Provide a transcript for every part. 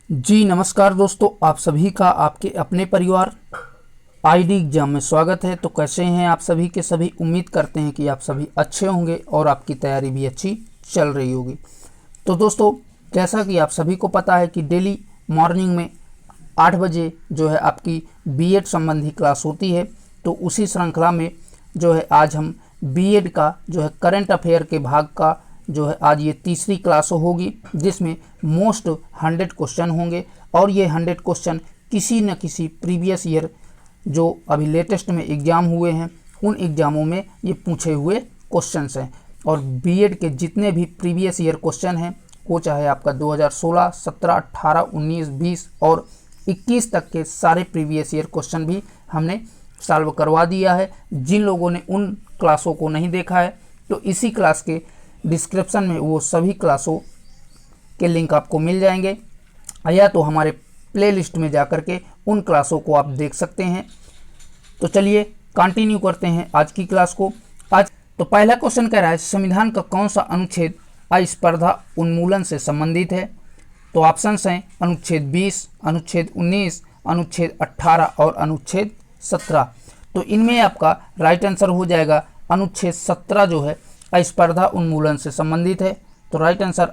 जी नमस्कार दोस्तों, आप सभी का आपके अपने परिवार आईडी एग्जाम में स्वागत है। तो कैसे हैं आप सभी के सभी। उम्मीद करते हैं कि आप सभी अच्छे होंगे और आपकी तैयारी भी अच्छी चल रही होगी। तो दोस्तों, जैसा कि आप सभी को पता है कि डेली मॉर्निंग में 8 बजे जो है आपकी बीएड संबंधी क्लास होती है। तो उसी श्रृंखला में जो है आज हम बीएड का जो है करंट अफेयर के भाग का जो है आज ये तीसरी क्लास होगी, जिसमें मोस्ट 100 क्वेश्चन होंगे। और ये 100 क्वेश्चन किसी न किसी प्रीवियस ईयर जो अभी लेटेस्ट में एग्ज़ाम हुए हैं उन एग्ज़ामों में ये पूछे हुए क्वेश्चंस हैं। और बीएड के जितने भी प्रीवियस ईयर क्वेश्चन हैं, वो चाहे आपका 2016, 17, 18, 19, 20 और 21 तक के सारे प्रीवियस ईयर क्वेश्चन भी हमने सॉल्व करवा दिया है। जिन लोगों ने उन क्लासों को नहीं देखा है तो इसी क्लास के डिस्क्रिप्शन में वो सभी क्लासों के लिंक आपको मिल जाएंगे, या तो हमारे प्लेलिस्ट में जाकर के उन क्लासों को आप देख सकते हैं। तो चलिए कंटिन्यू करते हैं आज की क्लास को। आज तो पहला क्वेश्चन कह रहा है, संविधान का कौन सा अनुच्छेद अस्पर्धा उन्मूलन से संबंधित है। तो ऑप्शंस हैं अनुच्छेद 20, अनुच्छेद 19, अनुच्छेद 18 और अनुच्छेद 17। तो इनमें आपका राइट आंसर हो जाएगा अनुच्छेद 17 जो है अस्पर्धा उन्मूलन से संबंधित है। तो राइट आंसर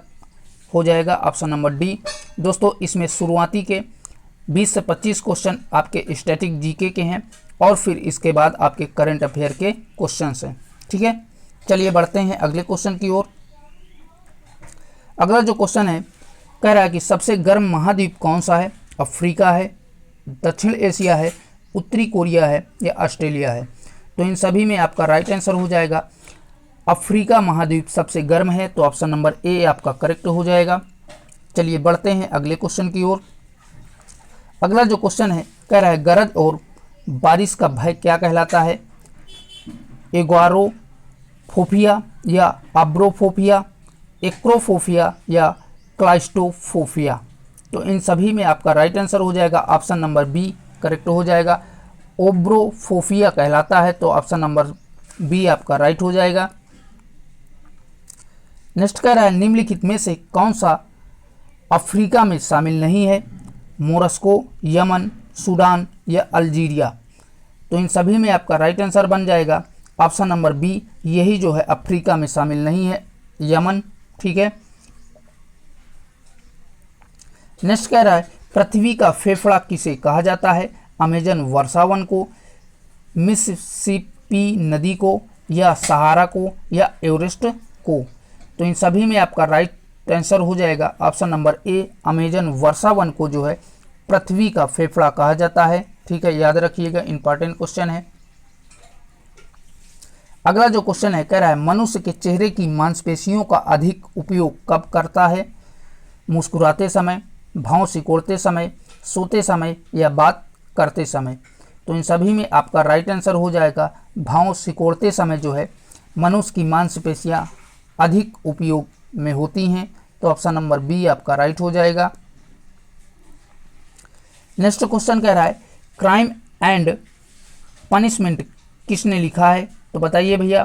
हो जाएगा ऑप्शन नंबर डी। दोस्तों, इसमें शुरुआती के 20 से 25 क्वेश्चन आपके स्टैटिक जीके के हैं और फिर इसके बाद आपके करंट अफेयर के क्वेश्चंस हैं। ठीक है, चलिए बढ़ते हैं अगले क्वेश्चन की ओर। अगला जो क्वेश्चन है कह रहा है कि सबसे गर्म महाद्वीप कौन सा है। अफ्रीका है, दक्षिण एशिया है, उत्तरी कोरिया है या ऑस्ट्रेलिया है। तो इन सभी में आपका राइट आंसर हो जाएगा अफ्रीका महाद्वीप सबसे गर्म है। तो ऑप्शन नंबर ए आपका करेक्ट हो जाएगा। चलिए बढ़ते हैं अगले क्वेश्चन की ओर। अगला जो क्वेश्चन है कह रहा है गरज और बारिश का भय क्या कहलाता है। एग्वारोफोबिया या आब्रोफोबिया, एक्रोफोबिया या क्लाइस्टोफोबिया। तो इन सभी में आपका राइट आंसर हो जाएगा ऑप्शन नंबर बी करेक्ट हो जाएगा। ओब्रोफोबिया कहलाता है। तो ऑप्शन नंबर बी आपका राइट हो जाएगा। नेक्स्ट कह रहा है निम्नलिखित में से कौन सा अफ्रीका में शामिल नहीं है। मोरस्को, यमन, सूडान या अल्जीरिया। तो इन सभी में आपका राइट आंसर बन जाएगा ऑप्शन नंबर बी, यही जो है अफ्रीका में शामिल नहीं है, यमन। ठीक है, नेक्स्ट कह रहा है पृथ्वी का फेफड़ा किसे कहा जाता है। अमेजन वर्षावन को, मिसिसिपी नदी को या सहारा को या एवरेस्ट को। तो इन सभी में आपका राइट आंसर हो जाएगा ऑप्शन नंबर ए, अमेजन वर्षावन को जो है पृथ्वी का फेफड़ा कहा जाता है। ठीक है, याद रखिएगा, इंपॉर्टेंट क्वेश्चन है। अगला जो क्वेश्चन है कह रहा है मनुष्य के चेहरे की मांसपेशियों का अधिक उपयोग कब करता है। मुस्कुराते समय, भौं सिकोड़ते समय, सोते समय या बात करते समय। तो इन सभी में आपका राइट आंसर हो जाएगा भौं सिकोड़ते समय जो है मनुष्य की मांसपेशियां अधिक उपयोग में होती हैं। तो ऑप्शन नंबर बी आपका राइट हो जाएगा। नेक्स्ट क्वेश्चन कह रहा है क्राइम एंड पनिशमेंट किसने लिखा है। तो बताइए भैया,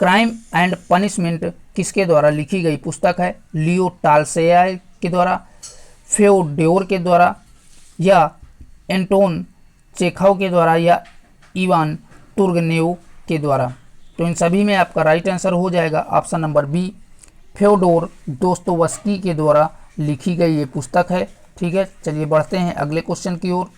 क्राइम एंड पनिशमेंट किसके द्वारा लिखी गई पुस्तक है। लियो टालस्टॉय के द्वारा, फ्योडोर के द्वारा या एंटोन चेखव के द्वारा या इवान तुर्गनेव के द्वारा। तो इन सभी में आपका राइट आंसर हो जाएगा option number B, Fyodor Dostoevsky के द्वारा लिखी गई ये पुस्तक है। ठीक है, चलिए बढ़ते हैं अगले क्वेश्चन की ओर।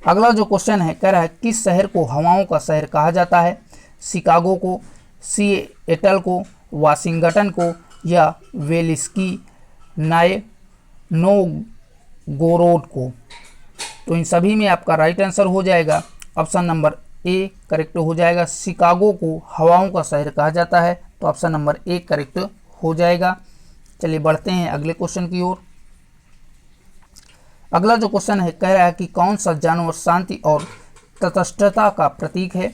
अगला जो क्वेश्चन है कह रहा है किस शहर को हवाओं का शहर कहा जाता है। शिकागो को, सिएटल को, वाशिंगटन को या वेलिस्की नोवगोरोड को। तो इन सभी में आपका राइट आंसर हो जाएगा ऑप्शन नंबर ए करेक्ट हो जाएगा। शिकागो को हवाओं का शहर कहा जाता है। तो ऑप्शन नंबर ए करेक्ट हो जाएगा। चलिए बढ़ते हैं अगले क्वेश्चन की ओर। अगला जो क्वेश्चन है कह रहा है कि कौन सा जानवर शांति और तटस्थता का प्रतीक है।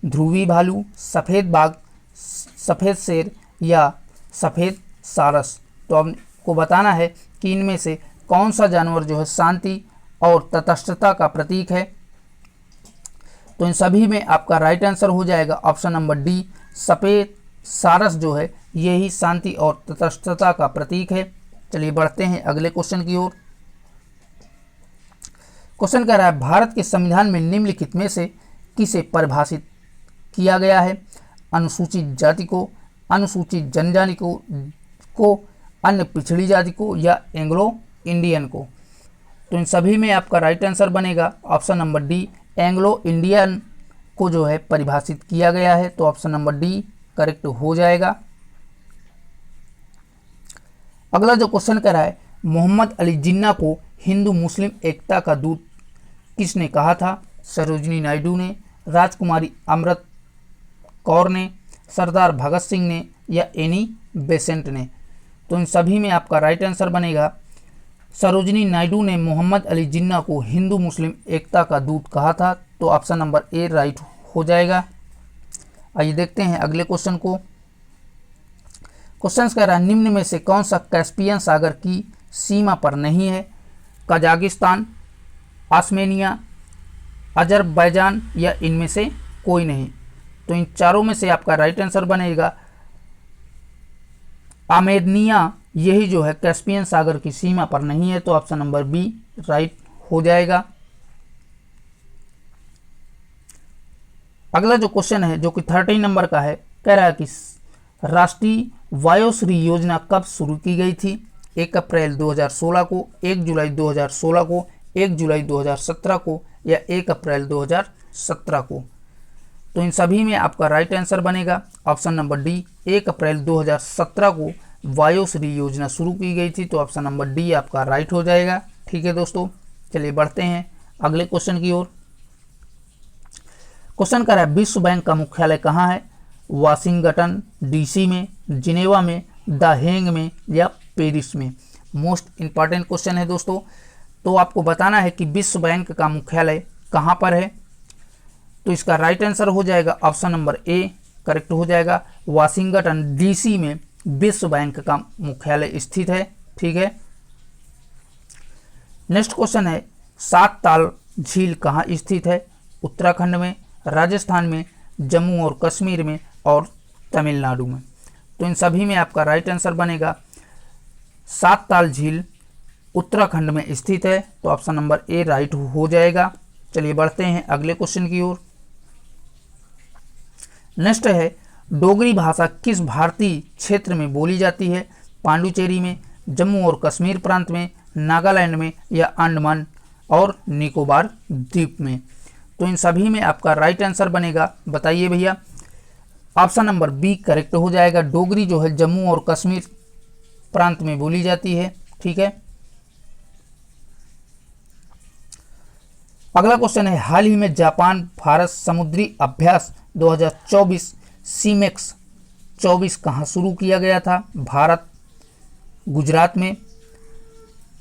ध्रुवी भालू, सफ़ेद बाघ, सफ़ेद शेर या सफ़ेद सारस। तो आपको बताना है कि इनमें से कौन सा जानवर जो है शांति और तटस्थता का प्रतीक है। तो इन सभी में आपका राइट आंसर हो जाएगा ऑप्शन नंबर डी, सफ़ेद सारस जो है यही शांति और तटस्थता का प्रतीक है। चलिए बढ़ते हैं अगले क्वेश्चन की ओर। क्वेश्चन कह रहा है भारत के संविधान में निम्नलिखित में से किसे परिभाषित किया गया है? अनुसूचित जाति को, अनुसूचित जनजाति को अन्य पिछड़ी जाति को या एंग्लो इंडियन को? तो इन सभी में आपका राइट आंसर बनेगा option number D, Anglo Indian को जो है परिभाषित किया गया है। तो ऑप्शन नंबर डी करेक्ट हो जाएगा। अगला जो क्वेश्चन कह रहा है मोहम्मद अली जिन्ना को हिंदू मुस्लिम एकता का दूत किसने कहा था? सरोजिनी नायडू ने, राजकुमारी अमृत कौर ने, सरदार भगत सिंह ने या एनी बेसेंट ने? तो इन सभी में आपका राइट आंसर बनेगा सरोजिनी नायडू ने मोहम्मद अली जिन्ना को हिंदू मुस्लिम एकता का दूत कहा था। तो ऑप्शन नंबर ए राइट हो जाएगा। आइए देखते हैं अगले क्वेश्चन को। क्वेश्चन कह रहा है निम्न में से कौन सा कैस्पियन सागर की सीमा पर नहीं है? कजाकिस्तान, आर्मेनिया, अजरबैजान या इनमें से कोई नहीं? तो इन चारों में से आपका राइट आंसर बनेगा आर्मेनिया, यही जो है कैस्पियन सागर की सीमा पर नहीं है। तो ऑप्शन नंबर बी राइट हो जाएगा। अगला जो क्वेश्चन है जो कि 13 नंबर का है, कह रहा है कि राष्ट्रीय वायोश्री योजना कब शुरू की गई थी? 1 अप्रैल 2016 को, 1 जुलाई 2016 को, 1 जुलाई 2017 को या 1 अप्रैल 2017 को? तो इन सभी में आपका राइट आंसर बनेगा ऑप्शन नंबर डी, 1 अप्रैल 2017 को वायोश्री योजना शुरू की गई थी। तो ऑप्शन नंबर डी आपका राइट हो जाएगा। ठीक है दोस्तों, चलिए बढ़ते हैं अगले क्वेश्चन की ओर। क्वेश्चन कर रहा है विश्व बैंक का मुख्यालय कहाँ है? वाशिंगटन डीसी में, जिनेवा में, द हेग में या पेरिस में? मोस्ट इंपॉर्टेंट क्वेश्चन है दोस्तों। तो आपको बताना है कि विश्व बैंक का मुख्यालय कहाँ पर है। तो इसका राइट आंसर हो जाएगा ऑप्शन नंबर ए करेक्ट हो जाएगा। वाशिंगटन डीसी में विश्व बैंक का मुख्यालय स्थित है। ठीक है, नेक्स्ट क्वेश्चन है सात ताल झील कहाँ स्थित है? उत्तराखंड में, राजस्थान में, जम्मू और कश्मीर में और तमिलनाडु में? तो इन सभी में आपका राइट आंसर बनेगा सात ताल झील उत्तराखंड में स्थित है। तो ऑप्शन नंबर ए राइट हो जाएगा। चलिए बढ़ते हैं अगले क्वेश्चन की ओर। नेक्स्ट है डोगरी भाषा किस भारतीय क्षेत्र में बोली जाती है? पांडुचेरी में, जम्मू और कश्मीर प्रांत में, नागालैंड में या अंडमान और निकोबार द्वीप में? तो इन सभी में आपका राइट आंसर बनेगा, बताइए भैया। ऑप्शन नंबर बी करेक्ट हो जाएगा। डोगरी जो है जम्मू और कश्मीर प्रांत में बोली जाती है। ठीक है, अगला क्वेश्चन है हाल ही में जापान भारत समुद्री अभ्यास 2024 सीमेक्स 24 कहाँ शुरू किया गया था? भारत, गुजरात में,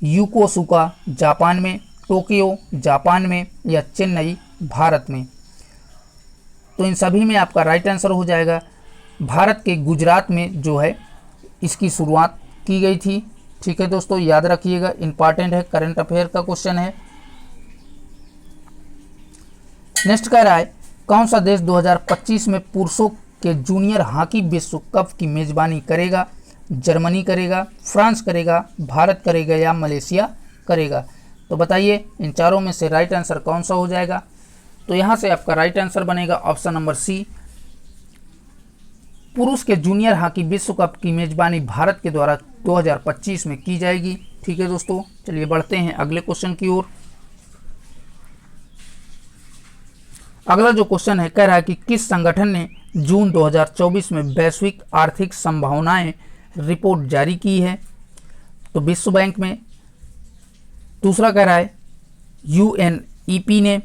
योकोसुका जापान में, टोक्यो जापान में या चेन्नई भारत में? तो इन सभी में आपका राइट आंसर हो जाएगा भारत के गुजरात में जो है इसकी शुरुआत की गई थी। ठीक है दोस्तों, याद रखिएगा, इंपॉर्टेंट है, करंट अफेयर का क्वेश्चन है। नेक्स्ट कह रहा है कौन सा देश 2025 में पुरुषों के जूनियर हॉकी विश्व कप की मेजबानी करेगा? जर्मनी करेगा, फ्रांस करेगा, भारत करेगा या मलेशिया करेगा? तो बताइए इन चारों में से राइट आंसर कौन सा हो जाएगा? तो यहाँ से आपका राइट आंसर बनेगा ऑप्शन नंबर सी, पुरुष के जूनियर हॉकी विश्व कप की मेजबानी भारत के द्वारा 2025 में की जाएगी। ठीक है दोस्तों, चलिए बढ़ते हैं अगले क्वेश्चन की ओर। अगला जो क्वेश्चन है कह रहा है कि किस संगठन ने जून 2024 में वैश्विक आर्थिक संभावनाएं रिपोर्ट जारी की है? तो विश्व बैंक में, दूसरा कह रहा है UNEP ने,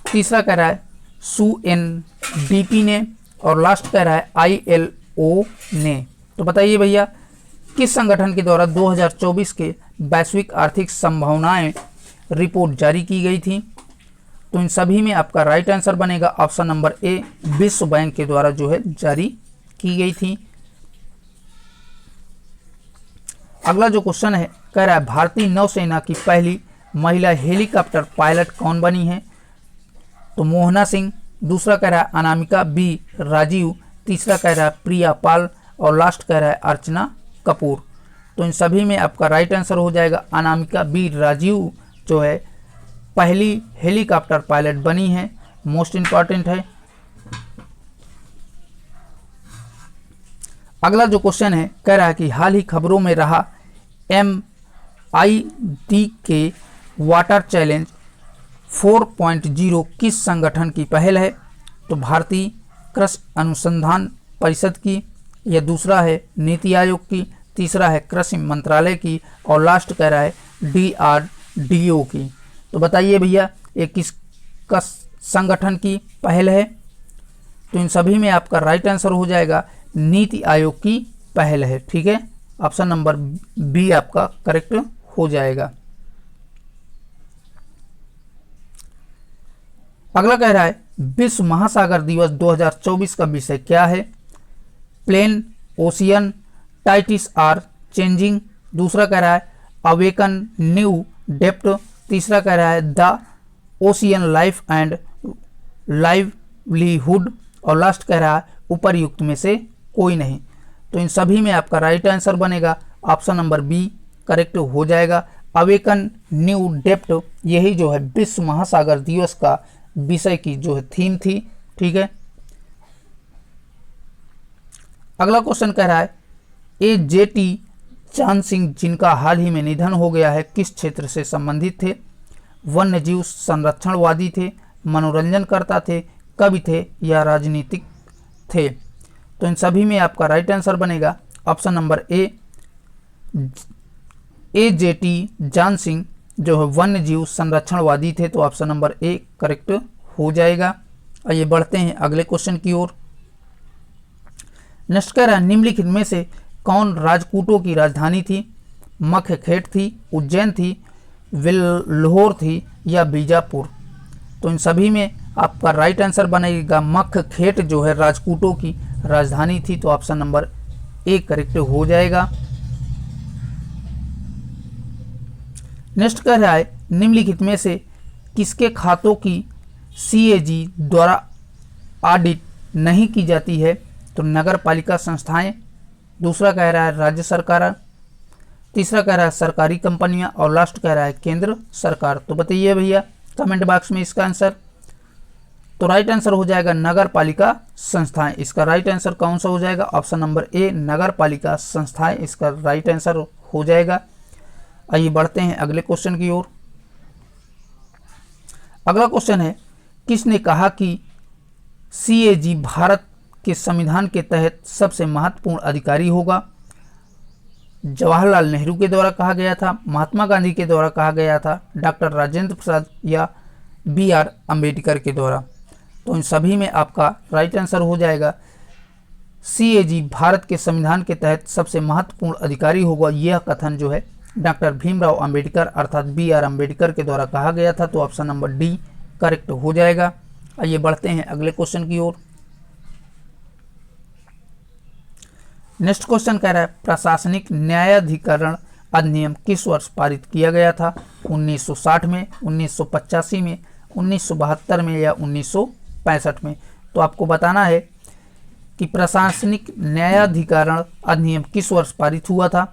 तीसरा कह रहा है UNDP ने और लास्ट कह रहा है ILO ने। तो बताइए भैया किस संगठन के द्वारा 2024 के वैश्विक आर्थिक संभावनाएं रिपोर्ट जारी की गई थी? तो इन सभी में आपका राइट आंसर बनेगा ऑप्शन नंबर ए, विश्व बैंक के द्वारा जो है जारी की गई थी। अगला जो क्वेश्चन है कह रहा है भारतीय नौसेना की पहली महिला हेलीकॉप्टर पायलट कौन बनी है? तो मोहना सिंह, दूसरा कह रहा है अनामिका बी राजीव, तीसरा कह रहा है प्रिया पाल और लास्ट कह रहा है अर्चना कपूर। तो इन सभी में आपका राइट आंसर हो जाएगा अनामिका बी राजीव जो है पहली हेलीकॉप्टर पायलट बनी है, मोस्ट इंपॉर्टेंट है। अगला जो क्वेश्चन है कह रहा है कि हाल ही खबरों में रहा MID के वाटर चैलेंज 4.0 किस संगठन की पहल है? तो भारतीय कृषि अनुसंधान परिषद की, या दूसरा है नीति आयोग की, तीसरा है कृषि मंत्रालय की और लास्ट कह रहा है DRDO की। तो बताइए भैया ये किस का संगठन की पहल है? तो इन सभी में आपका राइट आंसर हो जाएगा नीति आयोग की पहल है। ठीक है, ऑप्शन नंबर बी आपका करेक्ट हो जाएगा। अगला कह रहा है विश्व महासागर दिवस 2024 का विषय क्या है? प्लेन ओशियन टाइटिस आर चेंजिंग, दूसरा कह रहा है अवेकन न्यू डेप्थ, तीसरा कह रहा है the ocean life and livelihood और लास्ट कह रहा है उपरयुक्त में से कोई नहीं। तो इन सभी में आपका राइट आंसर बनेगा ऑप्शन नंबर बी करेक्ट हो जाएगा। अवेकन न्यू डेप्थ यही जो है विश्व महासागर दिवस का विषय की जो है थीम थी। ठीक है, अगला क्वेश्चन कह रहा है AJT जान सिंह जिनका हाल ही में निधन हो गया है किस क्षेत्र से संबंधित थे? वन्यजीव संरक्षणवादी थे, मनोरंजनकर्ता थे, कवि थे या राजनीतिक थे? तो इन सभी में आपका राइट आंसर बनेगा ऑप्शन नंबर ए AJT जान सिंह जो है वन्यजीव संरक्षणवादी थे। तो ऑप्शन नंबर ए करेक्ट हो जाएगा। आइए बढ़ते हैं अगले क्वेश्चन की ओर। नेक्स्ट कह रहा है निम्नलिखित में से कौन राजपूतों की राजधानी थी? मखखेट थी, उज्जैन थी, वेल्लोर थी या बीजापुर? तो इन सभी में आपका राइट आंसर बनेगा मखखेट जो है राजपूतों की राजधानी थी। तो ऑप्शन नंबर ए करेक्ट हो जाएगा। नेक्स्ट कह रहा है निम्नलिखित में से किसके खातों की CAG द्वारा ऑडिट नहीं की जाती है? तो नगर पालिका संस्थाएं, दूसरा कह रहा है राज्य सरकार, तीसरा कह रहा है सरकारी कंपनियां और लास्ट कह रहा है केंद्र सरकार। तो बताइए भैया कमेंट बॉक्स में इसका आंसर। तो राइट आंसर हो जाएगा नगर पालिका संस्थाएं। इसका राइट आंसर कौन सा हो जाएगा? ऑप्शन नंबर ए नगर पालिका संस्थाएं इसका राइट आंसर हो जाएगा। आइए बढ़ते हैं अगले क्वेश्चन की ओर। अगला क्वेश्चन है किसने कहा कि CAG भारत के संविधान के तहत सबसे महत्वपूर्ण अधिकारी होगा? जवाहरलाल नेहरू के द्वारा कहा गया था, महात्मा गांधी के द्वारा कहा गया था, डॉक्टर राजेंद्र प्रसाद या BR अम्बेडकर के द्वारा? तो इन सभी में आपका राइट आंसर हो जाएगा CAG भारत के संविधान के तहत सबसे महत्वपूर्ण अधिकारी होगा। यह कथन जो है डॉक्टर भीमराव अंबेडकर अर्थात BR अम्बेडकर के द्वारा कहा गया था। तो ऑप्शन नंबर डी करेक्ट हो जाएगा। आइए बढ़ते हैं अगले क्वेश्चन की ओर। नेक्स्ट क्वेश्चन कह रहा है प्रशासनिक न्यायाधिकरण अधिनियम किस वर्ष पारित किया गया था? 1960 में, 1985 में, 1972 में या 1965 में? तो आपको बताना है कि प्रशासनिक न्यायाधिकरण अधिनियम किस वर्ष पारित हुआ था।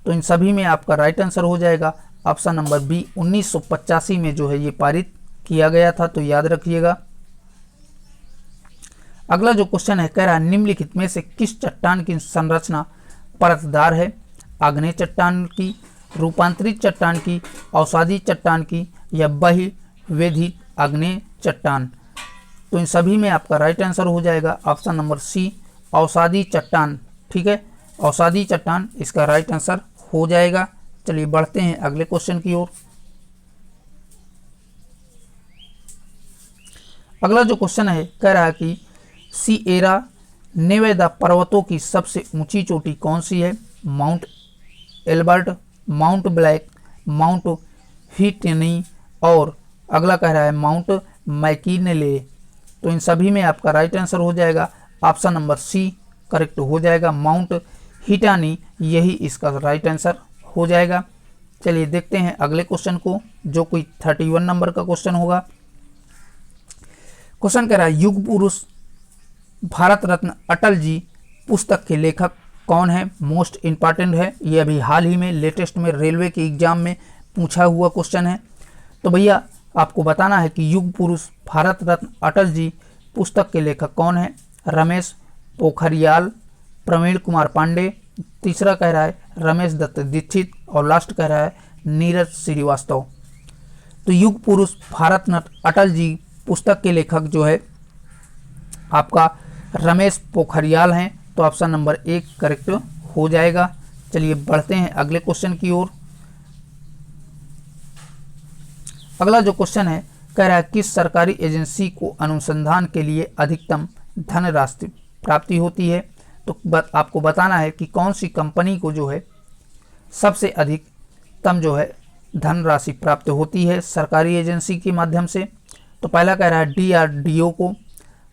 तो इन सभी में आपका राइट आंसर हो जाएगा ऑप्शन नंबर बी 1985 में जो है ये पारित किया गया था। तो याद रखिएगा। अगला जो क्वेश्चन है कह रहा है निम्नलिखित में से किस चट्टान की संरचना परतदार है? आग्नेय चट्टान की, रूपांतरित चट्टान की, अवसादी चट्टान की या बहिर्वेधी आग्नेय चट्टान? तो इन सभी में आपका राइट आंसर हो जाएगा ऑप्शन नंबर सी अवसादी चट्टान। ठीक है, अवसादी चट्टान इसका राइट आंसर हो जाएगा। चलिए बढ़ते हैं अगले क्वेश्चन की ओर। अगला जो क्वेश्चन है कह रहा है कि सिएरा नेवेदा पर्वतों की सबसे ऊंची चोटी कौन सी है? Mount Elbert, mount black, mount Whitney और अगला कह रहा है माउंट मैकिनले। तो इन सभी में आपका राइट आंसर हो जाएगा ऑप्शन नंबर सी करेक्ट हो जाएगा, माउंट व्हिटनी यही इसका राइट आंसर हो जाएगा। चलिए देखते हैं अगले क्वेश्चन को जो कोई 31 नंबर का क्वेश्चन होगा। क्वेश्चन कह रहा है युग पुरुष भारत रत्न अटल जी पुस्तक के लेखक कौन है, मोस्ट इम्पॉर्टेंट है, ये अभी हाल ही में लेटेस्ट में रेलवे के एग्जाम में पूछा हुआ क्वेश्चन है। तो भैया आपको बताना है कि युग पुरुष भारत रत्न अटल जी पुस्तक के लेखक कौन है, रमेश पोखरियाल, प्रवीण कुमार पांडे, तीसरा कह रहा है रमेश दत्त दीक्षित और लास्ट कह रहा है नीरज श्रीवास्तव। तो युग पुरुष भारत रत्न अटल जी पुस्तक के लेखक जो है आपका रमेश पोखरियाल हैं, तो ऑप्शन नंबर 1 करेक्ट हो जाएगा। चलिए बढ़ते हैं अगले क्वेश्चन की ओर। अगला जो क्वेश्चन है कह रहा है किस सरकारी एजेंसी को अनुसंधान के लिए अधिकतम धनराशि प्राप्ति होती है। तो आपको बताना है कि कौन सी कंपनी को जो है सबसे अधिकतम जो है धनराशि प्राप्त होती है सरकारी एजेंसी के माध्यम से। तो पहला कह रहा है DRDO को,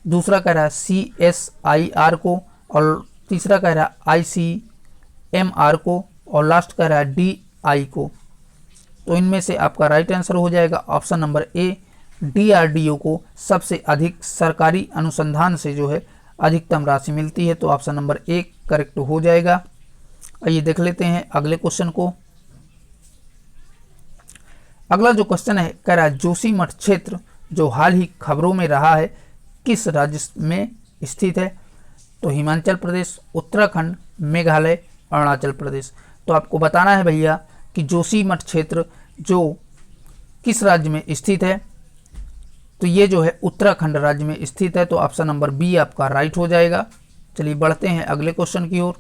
दूसरा कह रहा है CSIR को और तीसरा कह रहा है ICMR को और लास्ट कह रहा है DI को। तो इनमें से आपका राइट आंसर हो जाएगा ऑप्शन नंबर A, DRDO को सबसे अधिक सरकारी अनुसंधान से जो है अधिकतम राशि मिलती है। तो ऑप्शन नंबर 1 करेक्ट हो जाएगा। आइए देख लेते हैं अगले क्वेश्चन को। अगला जो क्वेश्चन है कह रहा है जोशीमठ क्षेत्र जो हाल ही खबरों में रहा है किस राज्य में स्थित है। तो हिमाचल प्रदेश, उत्तराखंड, मेघालय, अरुणाचल प्रदेश। तो आपको बताना है भैया कि जोशीमठ क्षेत्र जो किस राज्य में स्थित है। तो ये जो है उत्तराखंड राज्य में स्थित है। तो ऑप्शन नंबर B आपका राइट हो जाएगा। चलिए बढ़ते हैं अगले क्वेश्चन की ओर।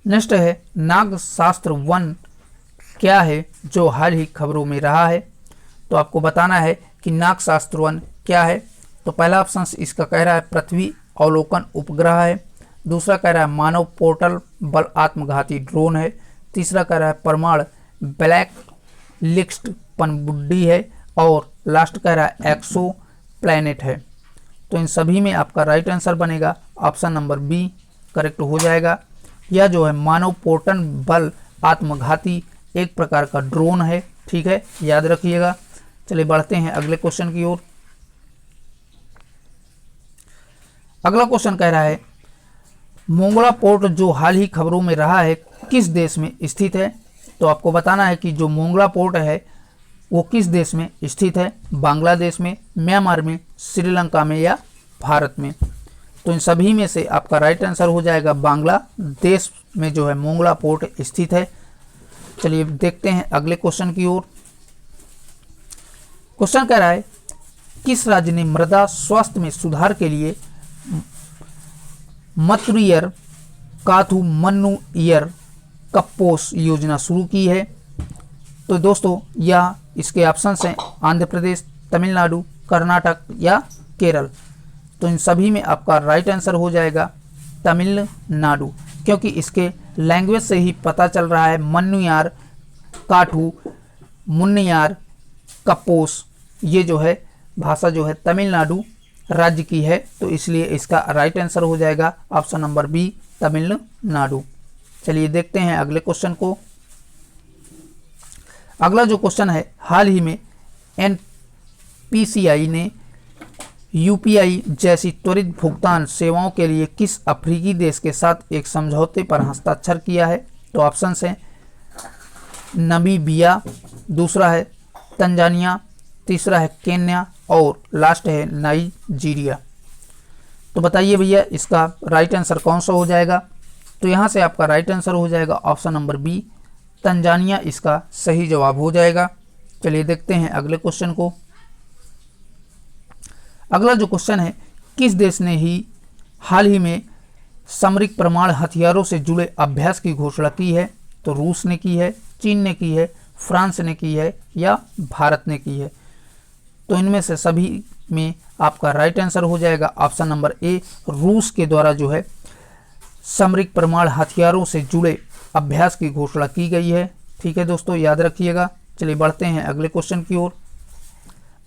नेक्स्ट है नागशास्त्र वन क्या है जो हाल ही खबरों में रहा है। तो आपको बताना है कि नागशास्त्र वन क्या है। तो पहला ऑप्शन इसका कह रहा है पृथ्वी अवलोकन उपग्रह है, दूसरा कह रहा है मानव पोर्टल बल आत्मघाती ड्रोन है, तीसरा कह रहा है परमाणु ब्लैक लिस्ट पनडुब्बी है और लास्ट कह रहा है एक्सो प्लैनेट है। तो इन सभी में आपका राइट आंसर बनेगा ऑप्शन नंबर B करेक्ट हो जाएगा। यह जो है मानव पोर्टल बल आत्मघाती एक प्रकार का ड्रोन है, ठीक है, याद रखिएगा। चलिए बढ़ते हैं अगले क्वेश्चन की ओर। अगला क्वेश्चन कह रहा है मोंगला पोर्ट जो हाल ही खबरों में रहा है किस देश में स्थित है। तो आपको बताना है कि जो मोंगला पोर्ट है वो किस देश में स्थित है, बांग्लादेश में, म्यांमार में, श्रीलंका में या भारत में। तो इन सभी में से आपका राइट आंसर हो जाएगा बांग्लादेश में जो है मोंगला पोर्ट स्थित है। चलिए देखते हैं अगले क्वेश्चन की ओर। क्वेश्चन कह रहा है किस राज्य ने मृदा स्वास्थ्य में सुधार के लिए मत्रुयर काथू मन्नुयर कप्पोस योजना शुरू की है। तो दोस्तों यह इसके ऑप्शंस हैं आंध्र प्रदेश, तमिलनाडु, कर्नाटक या केरल। तो इन सभी में आपका राइट आंसर हो जाएगा तमिलनाडु, क्योंकि इसके लैंग्वेज से ही पता चल रहा है मन्नुयार काठू मुन्नियार कप्पोस ये जो है भाषा जो है तमिलनाडु राज्य की है। तो इसलिए इसका राइट आंसर हो जाएगा ऑप्शन नंबर B तमिलनाडु। चलिए देखते हैं अगले क्वेश्चन को। अगला जो क्वेश्चन है हाल ही में NPCI ने UPI जैसी त्वरित भुगतान सेवाओं के लिए किस अफ्रीकी देश के साथ एक समझौते पर हस्ताक्षर किया है। तो ऑप्शन हैं नमीबिया, दूसरा है तंजानिया, तीसरा है केन्या और लास्ट है नाइजीरिया। तो बताइए भैया इसका राइट आंसर कौन सा हो जाएगा। तो यहाँ से आपका राइट आंसर हो जाएगा ऑप्शन नंबर B तंजानिया इसका सही जवाब हो जाएगा। चलिए देखते हैं अगले क्वेश्चन को। अगला जो क्वेश्चन है किस देश ने ही हाल ही में सामरिक परमाणु हथियारों से जुड़े अभ्यास की घोषणा की है। तो रूस ने की है, चीन ने की है, फ्रांस ने की है या भारत ने की है। तो इनमें से सभी में आपका राइट आंसर हो जाएगा ऑप्शन नंबर A रूस के द्वारा जो है सामरिक परमाणु हथियारों से जुड़े अभ्यास की घोषणा की गई है। ठीक है दोस्तों, याद रखिएगा। चलिए बढ़ते हैं अगले क्वेश्चन की ओर।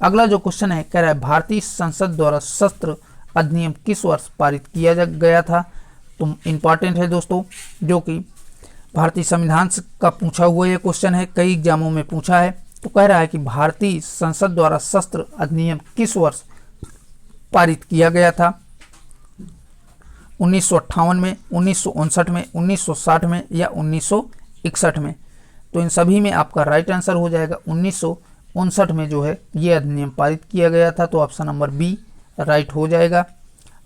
अगला जो क्वेश्चन है कह रहा है भारतीय संसद द्वारा शस्त्र अधिनियम किस वर्ष पारित किया गया था। तो इम्पॉर्टेंट है दोस्तों, जो कि भारतीय संविधान का पूछा हुआ ये क्वेश्चन है, कई एग्जामों में पूछा है। तो कह रहा है कि भारतीय संसद द्वारा शस्त्र अधिनियम किस वर्ष पारित किया गया था। 1958 में, 1959 में, 1960 में या 1961 में। तो इन सभी में आपका राइट आंसर हो जाएगा 1959 में जो है ये अधिनियम पारित किया गया था। तो ऑप्शन नंबर बी राइट हो जाएगा।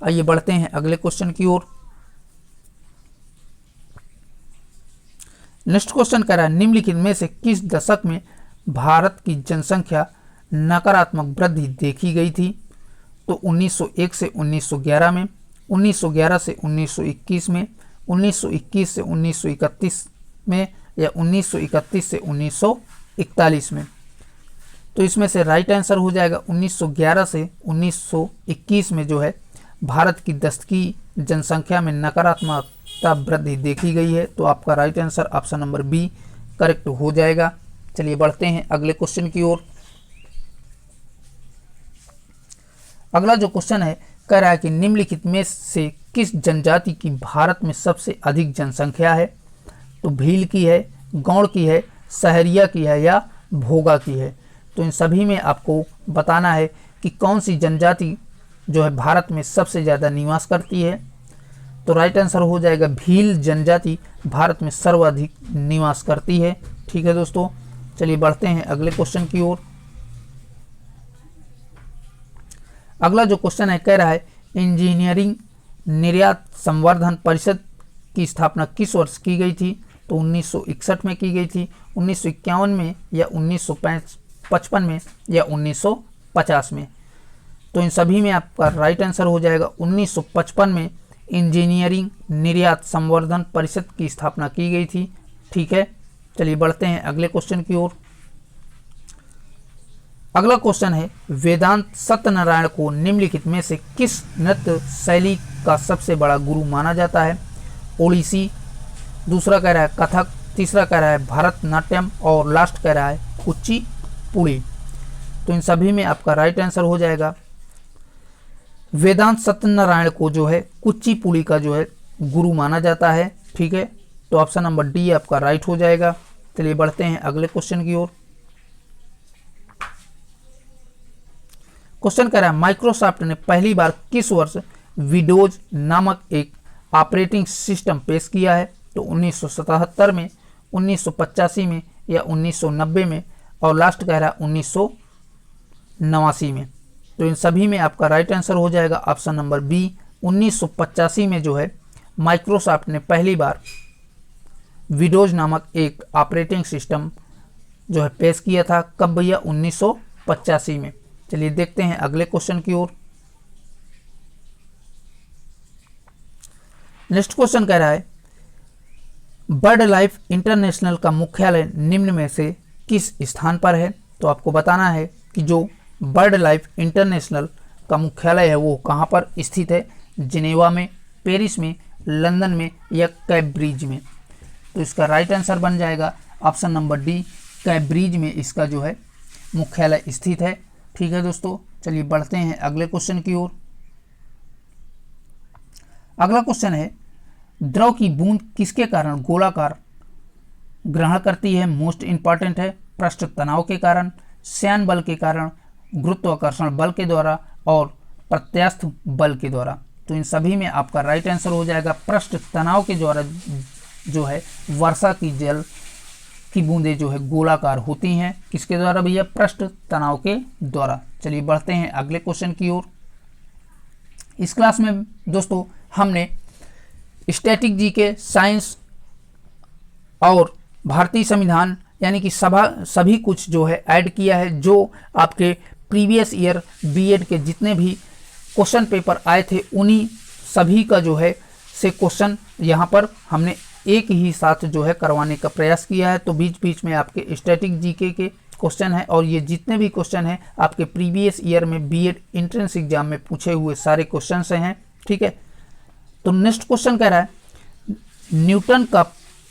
आइए बढ़ते हैं अगले क्वेश्चन की ओर। नेक्स्ट क्वेश्चन कह रहा है निम्नलिखित में से किस दशक में भारत की जनसंख्या नकारात्मक वृद्धि देखी गई थी? तो 1901 से 1911 में, 1911 से 1921 में, 1921 से 1931 में या 1931 से 1941 में। तो इसमें से राइट आंसर हो जाएगा 1911 से 1921 में जो है भारत की दशकीय जनसंख्या में नकारात्मकता वृद्धि देखी गई है। तो आपका right answer option number B correct हो जाएगा। चलिए बढ़ते हैं अगले क्वेश्चन की ओर। अगला जो क्वेश्चन है कह रहा है कि निम्नलिखित में से किस जनजाति की भारत में सबसे अधिक जनसंख्या है? तो भील की है, गौड़ की है, सहरिया की है या भोगा की है। तो इन सभी में आपको बताना है कि कौन सी जनजाति जो है भारत में सबसे ज़्यादा निवास करती है। तो राइट आंसर हो जाएगा भील जनजाति भारत में सर्वाधिक निवास करती है। ठीक है दोस्तों, चलिए बढ़ते हैं अगले क्वेश्चन की ओर। अगला जो क्वेश्चन है कह रहा है इंजीनियरिंग निर्यात संवर्धन परिषद की स्थापना किस वर्ष की गई थी? तो 1961 में की गई थी, 1951 में या 1955 में या 1950 में। तो इन सभी में आपका राइट आंसर हो जाएगा 1955 में इंजीनियरिंग निर्यात संवर्धन परिषद की स्थापना की गई थी। ठीक है, चलिए बढ़ते हैं अगले क्वेश्चन की ओर। अगला क्वेश्चन है वेदांत सत्यनारायण को निम्नलिखित में से किस नृत्य शैली का सबसे बड़ा गुरु माना जाता है? ओडिसी, दूसरा कह रहा है कथक, तीसरा कह रहा है भरतनाट्यम और लास्ट कह रहा है कुचिपुड़ी। तो इन सभी में आपका राइट आंसर हो जाएगा वेदांत सत्यनारायण को जो है कुचिपुड़ी का जो है गुरु माना जाता है। ठीक है, तो ऑप्शन नंबर डी आपका राइट हो जाएगा। चलिए बढ़ते हैं अगले क्वेश्चन की ओर। क्वेश्चन कह रहा है माइक्रोसॉफ्ट ने पहली बार किस वर्ष विंडोज नामक एक ऑपरेटिंग सिस्टम पेश किया है? तो 1977 में, 1985 में या 1990 में और लास्ट कह रहा है 1989 में। तो इन सभी में आपका राइट आंसर हो जाएगा ऑप्शन नंबर बी 1985 में जो है माइक्रोसॉफ्ट ने पहली बार विंडोज नामक एक ऑपरेटिंग सिस्टम जो है पेश किया था। कब भैया? 1985 में। चलिए देखते हैं अगले क्वेश्चन की ओर। नेक्स्ट क्वेश्चन कह रहा है बर्ड लाइफ इंटरनेशनल का मुख्यालय निम्न में से किस स्थान पर है? तो आपको बताना है कि जो बर्ड लाइफ इंटरनेशनल का मुख्यालय है वो कहाँ पर स्थित है। जिनेवा में, पेरिस में, लंदन में या कैम्ब्रिज में। तो इसका राइट आंसर बन जाएगा ऑप्शन नंबर डी, कैम्ब्रिज में इसका जो है मुख्यालय स्थित है। ठीक है दोस्तों, चलिए बढ़ते हैं अगले क्वेश्चन की ओर। अगला क्वेश्चन है द्रव की बूंद किसके कारण गोलाकार ग्रहण करती है? मोस्ट इंपॉर्टेंट है। पृष्ठ तनाव के कारण, श्यान बल के कारण, गुरुत्वाकर्षण बल के द्वारा और प्रत्यास्थ बल के द्वारा। तो इन सभी में आपका राइट आंसर हो जाएगा पृष्ठ तनाव के द्वारा जो है वर्षा की जल की बूंदें जो है गोलाकार होती हैं। किसके द्वारा भैया? पृष्ठ तनाव के द्वारा। चलिए बढ़ते हैं अगले क्वेश्चन की ओर। इस क्लास में दोस्तों हमने स्टैटिक जीके, साइंस और भारतीय संविधान यानी कि सभी कुछ जो है ऐड किया है। जो आपके प्रीवियस ईयर बीएड के जितने भी क्वेश्चन पेपर आए थे उन्हीं सभी का जो है से क्वेश्चन यहाँ पर हमने एक ही साथ जो है करवाने का प्रयास किया है। तो बीच बीच में आपके स्टैटिक जीके के क्वेश्चन है और ये जितने भी क्वेश्चन हैं आपके प्रीवियस ईयर में बीएड एंट्रेंस एग्जाम में पूछे हुए सारे क्वेश्चन से हैं। ठीक है, तो नेक्स्ट क्वेश्चन कह रहा है न्यूटन का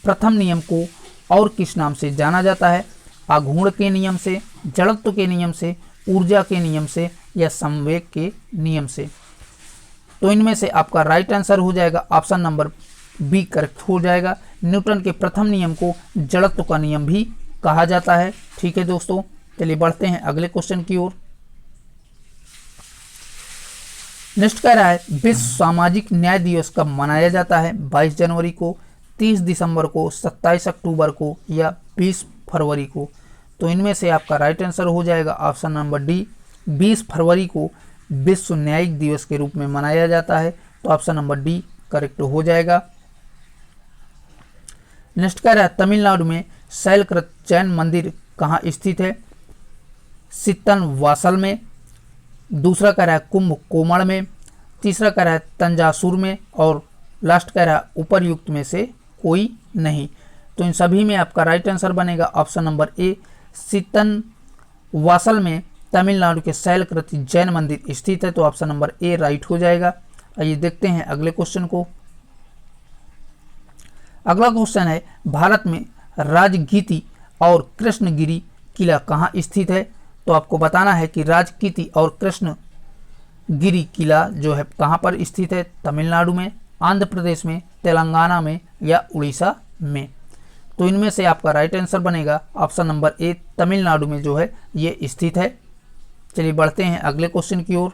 प्रथम नियम को और किस नाम से जाना जाता है? आघूर्ण के नियम से, जड़त्व के नियम से, ऊर्जा के नियम से या संवेग के नियम से। तो इनमें से आपका राइट आंसर हो जाएगा ऑप्शन नंबर बी करेक्ट हो जाएगा। न्यूटन के प्रथम नियम को जड़त्व का नियम भी कहा जाता है। ठीक है दोस्तों, चलिए बढ़ते हैं अगले क्वेश्चन की ओर। नेक्स्ट कह रहा है विश्व सामाजिक न्याय दिवस कब मनाया जाता है? 22 जनवरी को, 30 दिसंबर को, 27 अक्टूबर को या 20 फरवरी को? तो इनमें से आपका राइट आंसर हो जाएगा ऑप्शन नंबर डी, 20 फरवरी को विश्व न्यायिक दिवस के रूप में मनाया जाता है। तो ऑप्शन नंबर डी करेक्ट हो जाएगा। नेक्स्ट कह रहा है तमिलनाडु में शैलकृत जैन मंदिर कहाँ स्थित है? सित्तनवासल में, दूसरा कह रहा है कुंभ कोमड़ में, तीसरा कह रहा है तंजासुर में और लास्ट कह रहा है उपर्युक्त में से कोई नहीं। तो इन सभी में आपका राइट आंसर बनेगा ऑप्शन नंबर ए, सित्तनवासल में तमिलनाडु के शैलकृत जैन मंदिर स्थित है। तो ऑप्शन नंबर ए राइट हो जाएगा। आइए देखते हैं अगले क्वेश्चन को। अगला क्वेश्चन है भारत में राजगीति और कृष्णगिरी किला कहाँ स्थित है? तो आपको बताना है कि राजगीति और कृष्णगिरी किला जो है कहाँ पर स्थित है? तमिलनाडु में, आंध्र प्रदेश में, तेलंगाना में या उड़ीसा में? तो इनमें से आपका राइट आंसर बनेगा ऑप्शन नंबर ए, तमिलनाडु में जो है ये स्थित है। चलिए बढ़ते हैं अगले क्वेश्चन की ओर।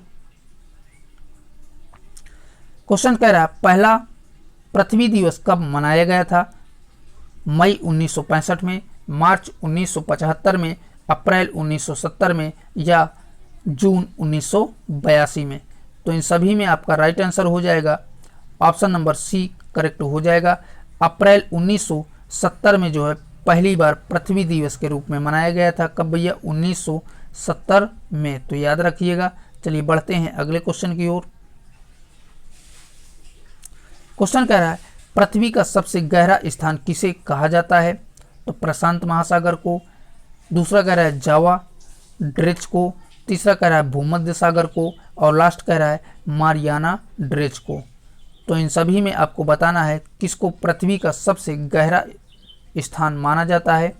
क्वेश्चन कह रहा है पहला पृथ्वी दिवस कब मनाया गया था? मई 1965 में, मार्च 1975 में, अप्रैल 1970 में या जून 1982 में? तो इन सभी में आपका राइट आंसर हो जाएगा ऑप्शन नंबर सी करेक्ट हो जाएगा। अप्रैल 1970 में जो है पहली बार पृथ्वी दिवस के रूप में मनाया गया था। कब भैया? 1970 में। तो याद रखिएगा। चलिए बढ़ते हैं अगले क्वेश्चन की ओर। क्वेश्चन कह रहा है पृथ्वी का सबसे गहरा स्थान किसे कहा जाता है? तो प्रशांत महासागर को, दूसरा कह रहा है जावा ड्रेच को, तीसरा कह रहा है भूमध्य सागर को और लास्ट कह रहा है मारियाना ड्रेच को। तो इन सभी में आपको बताना है किसको पृथ्वी का सबसे गहरा स्थान माना जाता है।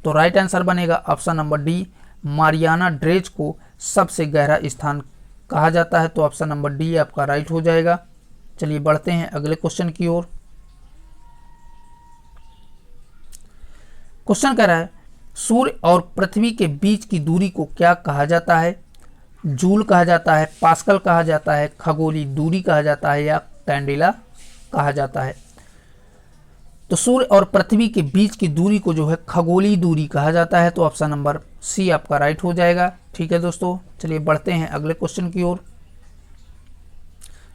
तो राइट आंसर बनेगा ऑप्शन नंबर डी, मारियाना ड्रेच को सबसे गहरा स्थान कहा जाता है। तो ऑप्शन नंबर डी आपका राइट हो जाएगा। चलिए बढ़ते हैं अगले क्वेश्चन की ओर। क्वेश्चन कह रहा है सूर्य और पृथ्वी के बीच की दूरी को क्या कहा जाता है? जूल कहा जाता है, पास्कल कहा जाता है, खगोलीय दूरी कहा जाता है या कैंडेला कहा जाता है? तो सूर्य और पृथ्वी के बीच की दूरी को जो है खगोलीय दूरी कहा जाता है। तो ऑप्शन नंबर सी आपका राइट हो जाएगा। ठीक है दोस्तों, चलिए बढ़ते हैं अगले क्वेश्चन की ओर।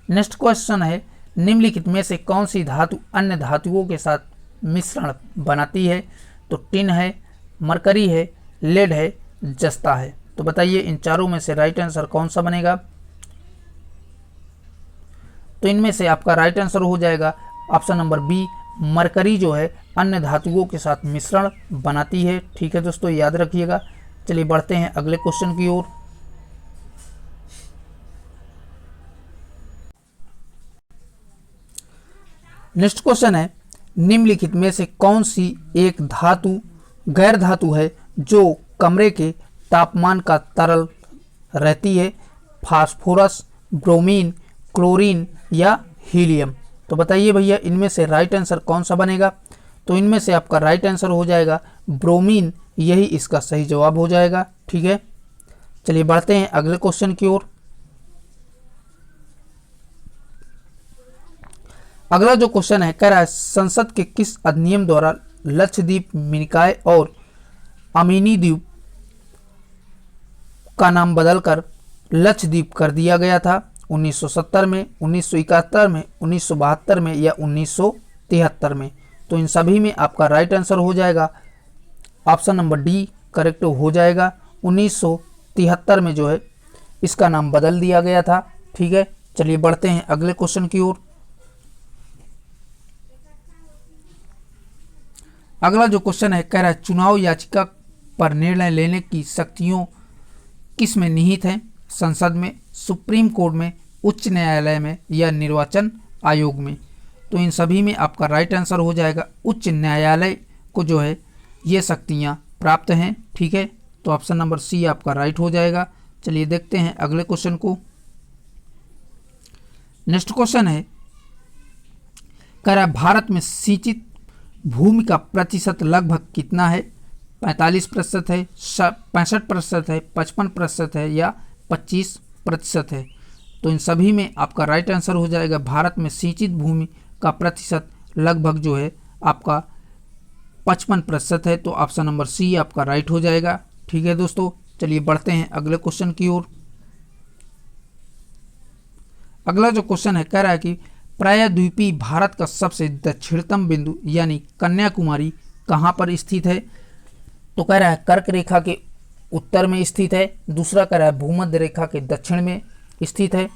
नेक्स्ट क्वेश्चन है निम्नलिखित में से कौन सी धातु अन्य धातुओं के साथ मिश्रण बनाती है? तो टिन है, मरकरी है, लेड है, जस्ता है। तो बताइए इन चारों में से राइट आंसर कौन सा बनेगा? तो इनमें से आपका राइट आंसर हो जाएगा ऑप्शन नंबर बी, मरकरी जो है अन्य धातुओं के साथ मिश्रण बनाती है। ठीक है दोस्तों, याद रखिएगा। चलिए बढ़ते हैं अगले क्वेश्चन की ओर। नेक्स्ट क्वेश्चन है निम्नलिखित में से कौन सी एक धातु गैर धातु है जो कमरे के तापमान का तरल रहती है? फास्फोरस, ब्रोमीन, क्लोरीन या हीलियम? तो बताइए भैया इनमें से राइट आंसर कौन सा बनेगा? तो इनमें से आपका राइट आंसर हो जाएगा ब्रोमीन, यही इसका सही जवाब हो जाएगा। ठीक है, चलिए बढ़ते हैं अगले क्वेश्चन की ओर। अगला जो क्वेश्चन है कह रहा है संसद के किस अधिनियम द्वारा लक्षद्वीप, मिनिकॉय और अमीनी द्वीप का नाम बदलकर लक्षद्वीप कर दिया गया था? 1970 में, 1971 में, 1972 में या 1973 में? तो इन सभी में आपका राइट आंसर हो जाएगा ऑप्शन नंबर डी करेक्ट हो जाएगा। 1973 में जो है इसका नाम बदल दिया गया था। ठीक है, चलिए बढ़ते हैं अगले क्वेश्चन की ओर। अगला जो क्वेश्चन है कह रहा है चुनाव याचिका पर निर्णय लेने की शक्तियों किस में निहित हैं? संसद में, सुप्रीम कोर्ट में, उच्च न्यायालय में या निर्वाचन आयोग में? तो इन सभी में आपका राइट आंसर हो जाएगा उच्च न्यायालय को जो है ये शक्तियाँ प्राप्त हैं। ठीक है, तो ऑप्शन नंबर सी आपका राइट हो जाएगा। चलिए देखते हैं अगले क्वेश्चन को। नेक्स्ट क्वेश्चन है कह रहा है भारत में सिंचित भूमि का प्रतिशत लगभग कितना है? 45% है, 65% है, 55% है या 25% है? तो इन सभी में आपका राइट आंसर हो जाएगा भारत में सिंचित भूमि का प्रतिशत लगभग जो है आपका 55% है। तो ऑप्शन नंबर सी आपका राइट हो जाएगा। ठीक है दोस्तों, चलिए बढ़ते हैं अगले क्वेश्चन की ओर। अगला जो क्वेश्चन है कह रहा है कि प्रायद्वीपीय भारत का सबसे दक्षिणतम बिंदु यानी कन्याकुमारी कहाँ पर स्थित है। तो कह रहा है कर्क रेखा के उत्तर में स्थित है, दूसरा कह रहा है भूमध्य रेखा के दक्षिण में स्थित है,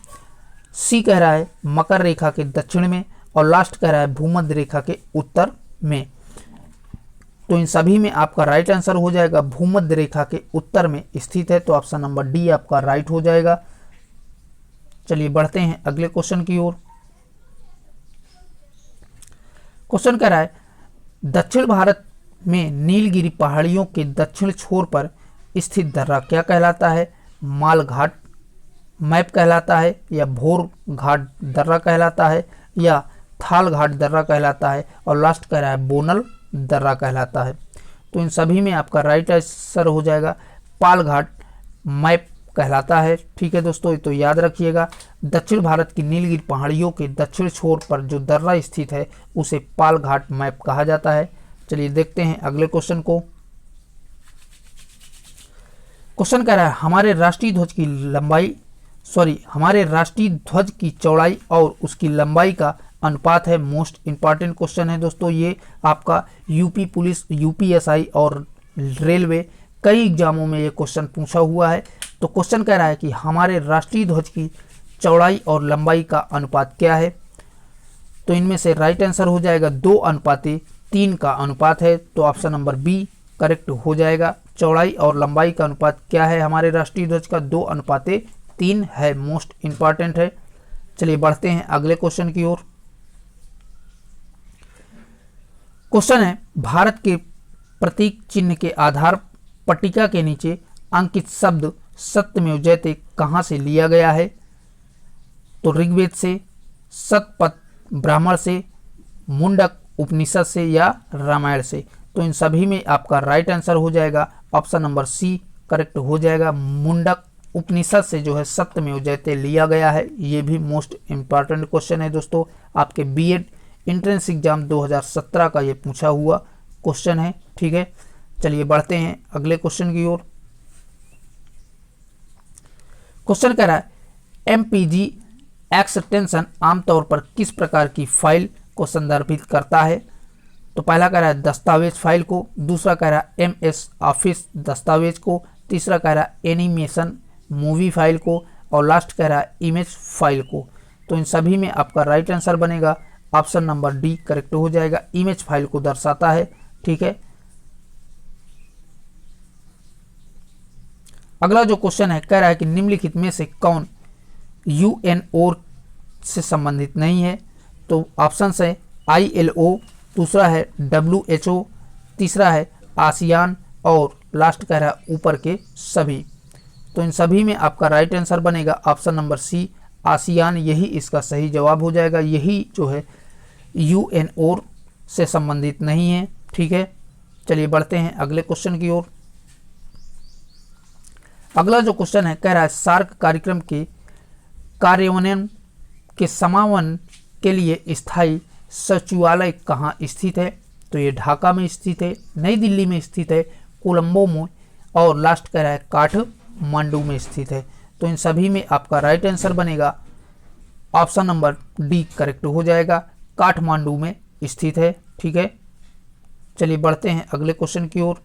सी कह रहा है मकर रेखा के दक्षिण में, और लास्ट कह रहा है भूमध्य रेखा के उत्तर में। तो इन सभी में आपका राइट आंसर हो जाएगा भूमध्य रेखा के उत्तर में स्थित है। तो ऑप्शन नंबर डी आपका राइट हो जाएगा। चलिए बढ़ते हैं अगले क्वेश्चन की ओर। क्वेश्चन कह रहा है दक्षिण भारत में नीलगिरी पहाड़ियों के दक्षिण छोर पर स्थित दर्रा क्या कहलाता है। माल घाट मैप कहलाता है, या भोर घाट दर्रा कहलाता है, या थाल घाट दर्रा कहलाता है, और लास्ट कह रहा है बोनल दर्रा कहलाता है। तो इन सभी में आपका राइट आंसर हो जाएगा पाल घाट मैप कहलाता है। ठीक है दोस्तों, तो याद रखिएगा दक्षिण भारत की नीलगिरी पहाड़ियों के दक्षिण छोर पर जो दर्रा स्थित है उसे पाल घाट मैप कहा जाता है। चलिए देखते हैं अगले क्वेश्चन को। क्वेश्चन कह रहा है हमारे राष्ट्रीय ध्वज की चौड़ाई और उसकी लंबाई का अनुपात है। मोस्ट इंपॉर्टेंट क्वेश्चन है दोस्तों ये, आपका यूपी पुलिस, यूपीएसआई और रेलवे कई एग्जामों में ये क्वेश्चन पूछा हुआ है। तो क्वेश्चन कह रहा है कि हमारे राष्ट्रीय ध्वज की चौड़ाई और लंबाई का अनुपात क्या है। तो इनमें से राइट आंसर हो जाएगा 2:3 का अनुपात है। तो ऑप्शन नंबर बी करेक्ट हो जाएगा। चौड़ाई और लंबाई का अनुपात क्या है हमारे राष्ट्रीय ध्वज का, 2:3 है। मोस्ट इंपॉर्टेंट है। चलिए बढ़ते हैं अगले क्वेश्चन की ओर। क्वेश्चन है भारत के प्रतीक चिन्ह के आधार पट्टिका के नीचे अंकित शब्द सत्यमेव जयते कहाँ से लिया गया है। तो ऋग्वेद से, शतपथ ब्राह्मण से, मुंडक उपनिषद से, या रामायण से। तो इन सभी में आपका राइट आंसर हो जाएगा ऑप्शन नंबर सी करेक्ट हो जाएगा। मुंडक उपनिषद से जो है सत्यमेव जयते लिया गया है। ये भी मोस्ट इंपॉर्टेंट क्वेश्चन है दोस्तों, आपके बीएड एंट्रेंस एग्जाम 2017 का ये पूछा हुआ क्वेश्चन है। ठीक है, चलिए बढ़ते हैं अगले क्वेश्चन की ओर। क्वेश्चन कह रहा है एमपीजी एक्सटेंशन आमतौर पर किस प्रकार की फाइल को संदर्भित करता है। तो पहला कह रहा है दस्तावेज फाइल को, दूसरा कह रहा है एमएस ऑफिस दस्तावेज को, तीसरा कह रहा है एनिमेशन मूवी फाइल को, और लास्ट कह रहा है इमेज फाइल को। तो इन सभी में आपका राइट आंसर बनेगा ऑप्शन नंबर डी करेक्ट हो जाएगा। इमेज फाइल को दर्शाता है। ठीक है, अगला जो क्वेश्चन है कह रहा है कि निम्नलिखित में से कौन यूएनओ से संबंधित नहीं है। तो ऑप्शन है आईएलओ, दूसरा है डब्ल्यूएचओ, तीसरा है आसियान, और लास्ट कह रहा है ऊपर के सभी। तो इन सभी में आपका राइट आंसर बनेगा ऑप्शन नंबर सी आसियान, यही इसका सही जवाब हो जाएगा। यही जो है यूएनओ से संबंधित नहीं है। ठीक है, चलिए बढ़ते हैं अगले क्वेश्चन की ओर। अगला जो क्वेश्चन है कह रहा है सार्क कार्यक्रम के कार्यान्वयन के समापन के लिए स्थायी सचिवालय कहाँ स्थित है। तो ये ढाका में स्थित है, नई दिल्ली में स्थित है, कोलंबो में, और लास्ट कह रहा है काठमांडू में स्थित है। तो इन सभी में आपका राइट आंसर बनेगा ऑप्शन नंबर डी करेक्ट हो जाएगा, काठमांडू में स्थित है। ठीक है, चलिए बढ़ते हैं अगले क्वेश्चन की ओर।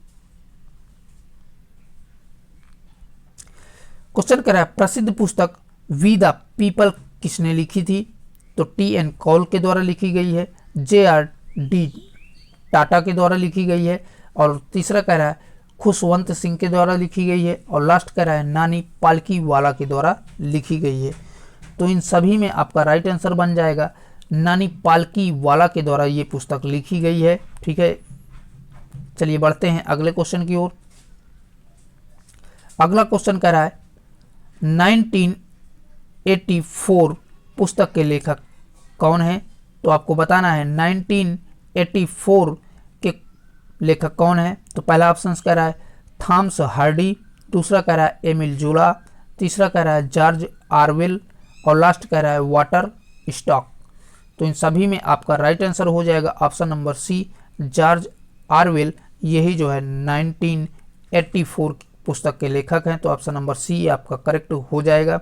क्वेश्चन कर रहा है प्रसिद्ध पुस्तक वी द पीपल किसने लिखी थी। तो टी.एन. कौल के द्वारा लिखी गई है, J.R.D. टाटा के द्वारा लिखी गई है, और तीसरा कह रहा है खुशवंत सिंह के द्वारा लिखी गई है, और लास्ट कह रहा है नानी पालकीवाला के द्वारा लिखी गई है। तो इन सभी में आपका राइट आंसर बन जाएगा नानी पालकीवाला के द्वारा ये पुस्तक लिखी गई है। ठीक है, चलिए बढ़ते हैं अगले क्वेश्चन की ओर। अगला क्वेश्चन कह रहा है 1984 पुस्तक के लेखक कौन है। तो आपको बताना है 1984 के लेखक कौन है। तो पहला ऑप्शन कह रहा है थॉमस हार्डी, दूसरा कह रहा है एमिल जोला, तीसरा कह रहा है जॉर्ज ऑरवेल, और लास्ट कह रहा है वाटर स्टॉक। तो इन सभी में आपका राइट आंसर हो जाएगा option number C, George Orwell. यही जो है 1984 पुस्तक के लेखक हैं। तो ऑप्शन नंबर सी आपका करेक्ट हो जाएगा।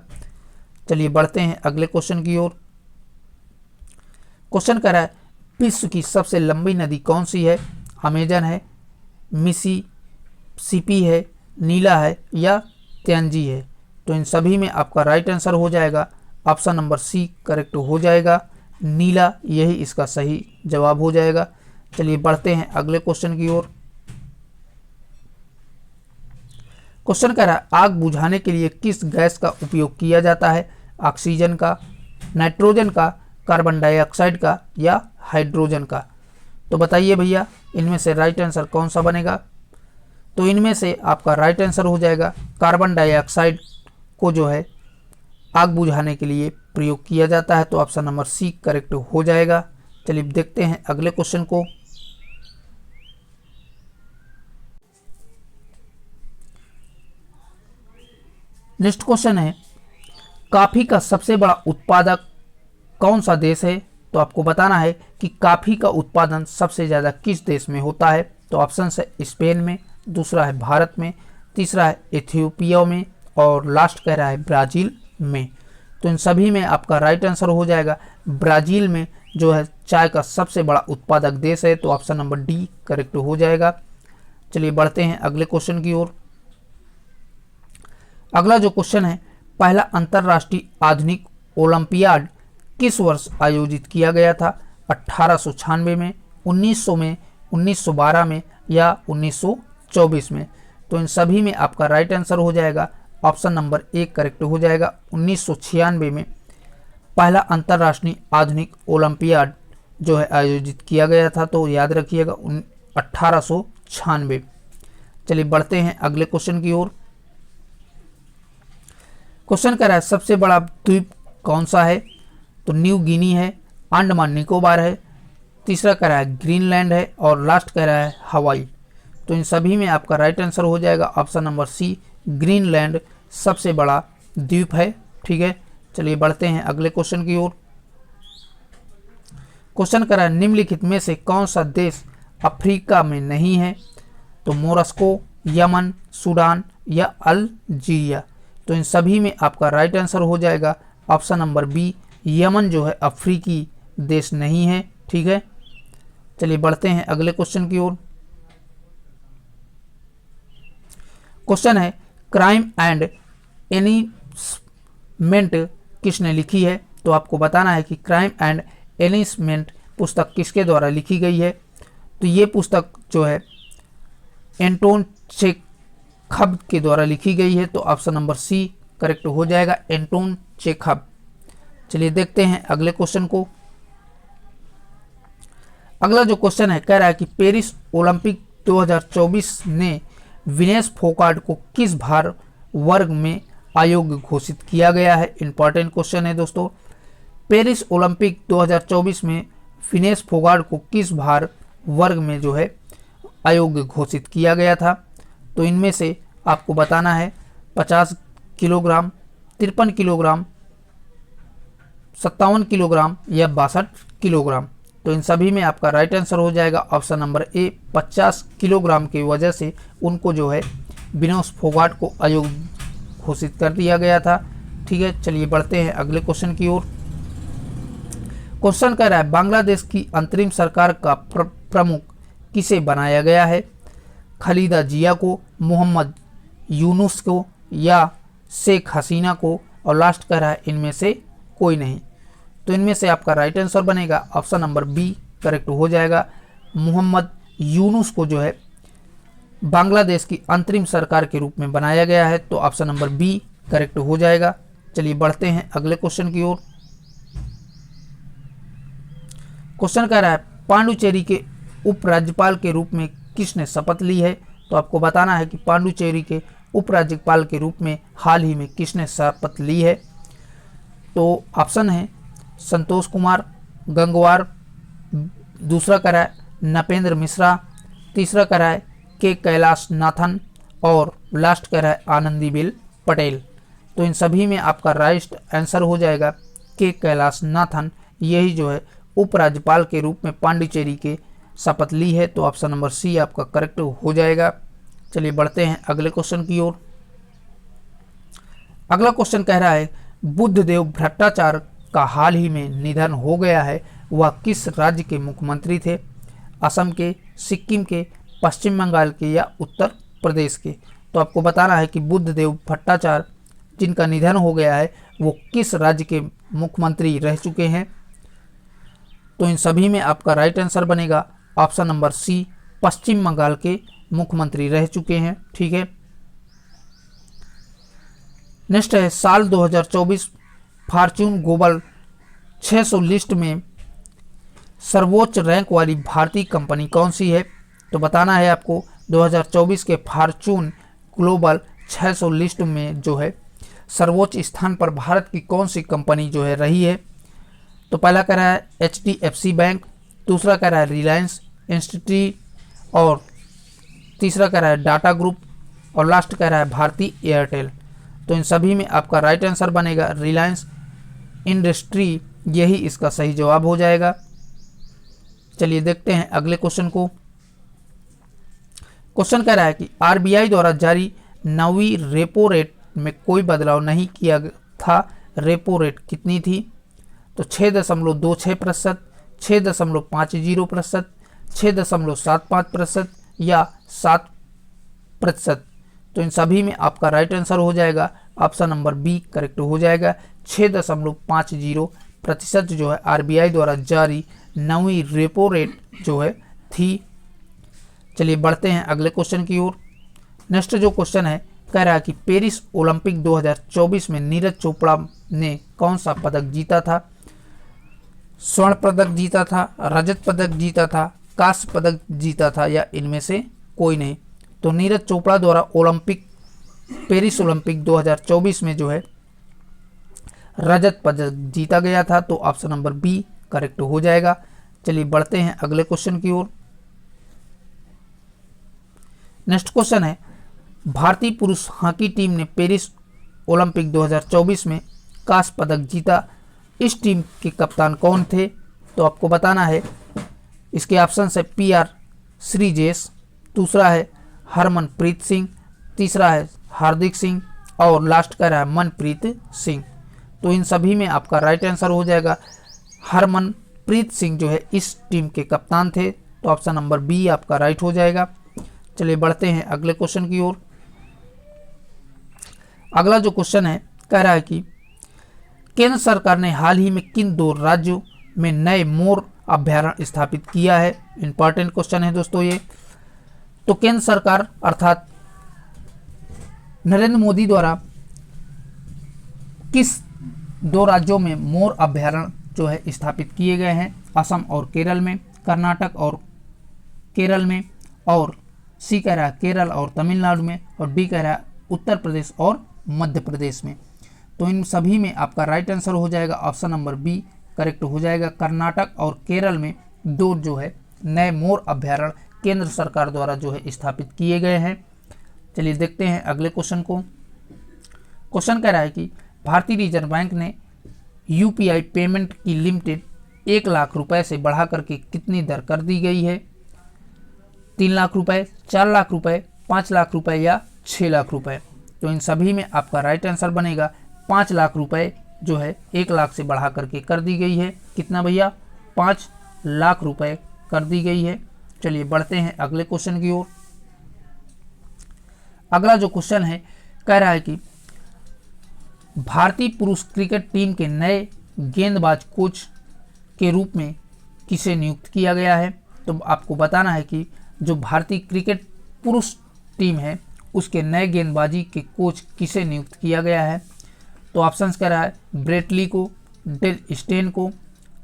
चलिए बढ़ते हैं अगले क्वेश्चन की ओर। क्वेश्चन कह रहा है विश्व की सबसे लंबी नदी कौन सी है? अमेजन है, मिसिसिपी है, नीला है या त्यांजी है? तो इन सभी में आपका राइट आंसर हो जाएगा ऑप्शन नंबर सी करेक्ट हो जाएगा, नीला। यही इसका सही जवाब हो जाएगा। चलिए बढ़ते हैं अगले क्वेश्चन की ओर। क्वेश्चन कह रहा है आग बुझाने के लिए किस गैस का उपयोग किया जाता है? ऑक्सीजन का, नाइट्रोजन का, कार्बन डाइऑक्साइड का या हाइड्रोजन का? तो बताइए भैया इनमें से राइट आंसर कौन सा बनेगा? तो इनमें से आपका राइट आंसर हो जाएगा कार्बन डाइऑक्साइड को जो है आग बुझाने के लिए प्रयोग किया जाता है। तो ऑप्शन नंबर सी करेक्ट हो जाएगा। चलिए देखते हैं अगले क्वेश्चन को। नेक्स्ट क्वेश्चन है कॉफी का सबसे बड़ा उत्पादक कौन सा देश है? तो आपको बताना है कि कॉफी का उत्पादन सबसे ज़्यादा किस देश में होता है? तो ऑप्शन है स्पेन में, दूसरा है भारत में, तीसरा है इथियोपिया में और लास्ट कह रहा है ब्राज़ील में। तो इन सभी में आपका राइट आंसर हो जाएगा ब्राज़ील में जो है चाय का सबसे बड़ा उत्पादक देश है। तो ऑप्शन नंबर डी करेक्ट हो जाएगा। चलिए बढ़ते हैं अगले क्वेश्चन की ओर। अगला जो क्वेश्चन है पहला अंतर्राष्ट्रीय आधुनिक ओलंपियाड किस वर्ष आयोजित किया गया था? 1896 में, 1900 में, 1912 में या 1924 में? तो इन सभी में आपका राइट आंसर हो जाएगा ऑप्शन नंबर ए करेक्ट हो जाएगा। 1996 में पहला अंतर्राष्ट्रीय आधुनिक ओलंपियाड जो है आयोजित किया गया था। तो याद रखिएगा 1896। चलिए बढ़ते हैं अगले क्वेश्चन की ओर। क्वेश्चन कह रहा है सबसे बड़ा द्वीप कौन सा है? तो न्यू गिनी है, अंडमान निकोबार है, तीसरा कह रहा है ग्रीनलैंड है और लास्ट कह रहा है हवाई। तो इन सभी में आपका राइट आंसर हो जाएगा ऑप्शन नंबर सी, ग्रीनलैंड सबसे बड़ा द्वीप है। ठीक है, चलिए बढ़ते हैं अगले क्वेश्चन की ओर। क्वेश्चन कह रहा है निम्नलिखित में से कौन सा देश अफ्रीका में नहीं है? तो मोरस्को, यमन, सूडान या अल्जीरिया? तो इन सभी में आपका राइट आंसर हो जाएगा ऑप्शन नंबर बी, यमन जो है अफ्रीकी देश नहीं है। ठीक है, चलिए बढ़ते हैं अगले क्वेश्चन की ओर। क्वेश्चन है क्राइम एंड एनिसमेंट किसने लिखी है? तो आपको बताना है कि क्राइम एंड एनिसमेंट पुस्तक किसके द्वारा लिखी गई है? तो ये पुस्तक जो है एंटोन चेखव के द्वारा लिखी गई है। तो ऑप्शन नंबर सी करेक्ट हो जाएगा, एंटोन चेखव। चलिए देखते हैं अगले क्वेश्चन को। अगला जो क्वेश्चन है कह रहा है कि पेरिस ओलंपिक 2024 ने विनेश फोगाट को किस भार वर्ग में अयोग्य घोषित किया गया है? इंपॉर्टेंट क्वेश्चन है दोस्तों। पेरिस ओलंपिक 2024 में विनेश फोगाट को किस भार वर्ग में जो है अयोग्य घोषित किया गया था? तो इनमें से आपको बताना है 50 किलोग्राम, 53 किलोग्राम, 57 किलोग्राम या 62 किलोग्राम? तो इन सभी में आपका राइट आंसर हो जाएगा ऑप्शन नंबर ए, 50 किलोग्राम की वजह से उनको जो है विनेश फोगाट को अयोग्य घोषित कर दिया गया था। ठीक है, चलिए बढ़ते हैं अगले क्वेश्चन की ओर। क्वेश्चन कह रहा है बांग्लादेश की अंतरिम सरकार का प्रमुख किसे बनाया गया है? खालिदा जिया को, मोहम्मद यूनुस को या शेख हसीना को? और लास्ट कह रहा है इनमें से कोई नहीं। तो इनमें से आपका राइट आंसर बनेगा ऑप्शन नंबर बी करेक्ट हो जाएगा। मोहम्मद यूनुस को जो है बांग्लादेश की अंतरिम सरकार के रूप में बनाया गया है। तो ऑप्शन नंबर बी करेक्ट हो जाएगा। चलिए बढ़ते हैं अगले क्वेश्चन की ओर। क्वेश्चन कह रहा है पांडुचेरी के उपराज्यपाल के रूप में किसने शपथ ली है? तो आपको बताना है कि पांडुचेरी के उपराज्यपाल के रूप में हाल ही में किसने शपथ ली है? तो ऑप्शन है संतोष कुमार गंगवार, दूसरा कह रहा है नपेंद्र मिश्रा, तीसरा कह रहा है के कैलाश नाथन और लास्ट कह रहा है आनंदीबेन पटेल। तो इन सभी में आपका राइट आंसर हो जाएगा के कैलाशनाथन, यही जो है उपराज्यपाल के रूप में पांडिचेरी के शपथ ली है। तो ऑप्शन नंबर सी आपका करेक्ट हो जाएगा। चलिए बढ़ते हैं अगले क्वेश्चन की ओर। अगला क्वेश्चन कह रहा है बुद्धदेव भट्टाचार्य का हाल ही में निधन हो गया है, वह किस राज्य के मुख्यमंत्री थे? असम के, सिक्किम के, पश्चिम बंगाल के या उत्तर प्रदेश के? तो आपको बताना है कि बुद्धदेव भट्टाचार्य जिनका निधन हो गया है वो किस राज्य के मुख्यमंत्री रह चुके हैं? तो इन सभी में आपका राइट आंसर बनेगा ऑप्शन नंबर सी, पश्चिम बंगाल के मुख्यमंत्री रह चुके हैं। ठीक है, नेक्स्ट है साल 2024 फॉर्च्यून ग्लोबल 600 लिस्ट में सर्वोच्च रैंक वाली भारतीय कंपनी कौन सी है? तो बताना है आपको 2024 के फॉर्च्यून ग्लोबल 600 लिस्ट में जो है सर्वोच्च स्थान पर भारत की कौन सी कंपनी जो है रही है? तो पहला कह रहा है HDFC बैंक, दूसरा कह रहा है रिलायंस इंडस्ट्री और तीसरा कह रहा है डाटा ग्रुप और लास्ट कह रहा है भारती एयरटेल। तो इन सभी में आपका राइट आंसर बनेगा रिलायंस इंडस्ट्री, यही इसका सही जवाब हो जाएगा। चलिए देखते हैं अगले क्वेश्चन को। क्वेश्चन कह रहा है कि RBI द्वारा जारी 9वीं रेपो रेट में कोई बदलाव नहीं किया था, रेपो रेट कितनी थी? तो 6.26%, 6.50%, 6.75% या 7%? तो इन सभी में आपका राइट आंसर हो जाएगा ऑप्शन नंबर बी करेक्ट हो जाएगा। 6.50% जो है RBI द्वारा जारी 9वीं रेपो रेट जो है थी। चलिए बढ़ते हैं अगले क्वेश्चन की ओर। नेक्स्ट जो क्वेश्चन है कह रहा है कि पेरिस ओलंपिक 2024 में नीरज चोपड़ा ने कौन सा पदक जीता था? स्वर्ण पदक जीता था, रजत पदक जीता था, कांस्य पदक जीता था या इनमें से कोई नहीं? तो नीरज चोपड़ा द्वारा पेरिस ओलंपिक 2024 में जो है रजत पदक जीता गया था। तो ऑप्शन नंबर बी करेक्ट हो जाएगा। चलिए बढ़ते हैं अगले क्वेश्चन की ओर। नेक्स्ट क्वेश्चन है भारतीय पुरुष हॉकी टीम ने पेरिस ओलंपिक 2024 में कांस्य पदक जीता, इस टीम के कप्तान कौन थे? तो आपको बताना है, इसके ऑप्शन है PR श्रीजेश, दूसरा है हरमनप्रीत सिंह, तीसरा है हार्दिक सिंह और लास्ट का रहा है मनप्रीत सिंह। तो इन सभी में आपका राइट आंसर हो जाएगा हरमनप्रीत सिंह जो है इस टीम के कप्तान थे। तो ऑप्शन नंबर बी आपका राइट हो जाएगा। चलिए बढ़ते हैं अगले क्वेश्चन की ओर। अगला जो क्वेश्चन है कह रहा है कि केंद्र सरकार ने हाल ही में किन 2 राज्यों में नए मोर अभ्यारण्य स्थापित किया है? इंपॉर्टेंट क्वेश्चन है दोस्तों ये। तो केंद्र सरकार अर्थात नरेंद्र मोदी द्वारा किस 2 राज्यों में मोर अभ्यारण्य जो है स्थापित किए गए हैं? असम और केरल में, कर्नाटक और केरल में, और सी कह रहा है केरल और तमिलनाडु में, और डी कह रहा है उत्तर प्रदेश और मध्य प्रदेश में। तो इन सभी में आपका राइट आंसर हो जाएगा ऑप्शन नंबर बी करेक्ट हो जाएगा। कर्नाटक और केरल में 2 जो है नए मोर अभ्यारण्य केंद्र सरकार द्वारा जो है स्थापित किए गए हैं। चलिए देखते हैं अगले क्वेश्चन को। क्वेश्चन कह रहा है कि भारतीय रिजर्व बैंक ने UPI पेमेंट की लिमिटेड 1 लाख रुपए से बढ़ा करके कितनी दर कर दी गई है? 3 लाख रुपए, 4 लाख रुपए, 5 लाख रुपए या 6 लाख रुपए? तो इन सभी में आपका राइट आंसर बनेगा 5 लाख रुपए जो है 1 लाख से बढ़ा करके कर दी गई है। कितना भैया? 5 लाख रुपए कर दी गई है। चलिए बढ़ते हैं अगले क्वेश्चन की ओर। अगला जो क्वेश्चन है कह रहा है कि भारतीय पुरुष क्रिकेट टीम के नए गेंदबाज कोच के रूप में किसे नियुक्त किया गया है? तो आपको बताना है कि जो भारतीय क्रिकेट पुरुष टीम है उसके नए गेंदबाजी के कोच किसे नियुक्त किया गया है? तो ऑप्शंस कह रहा है ब्रेट ली को, डेल स्टेन को,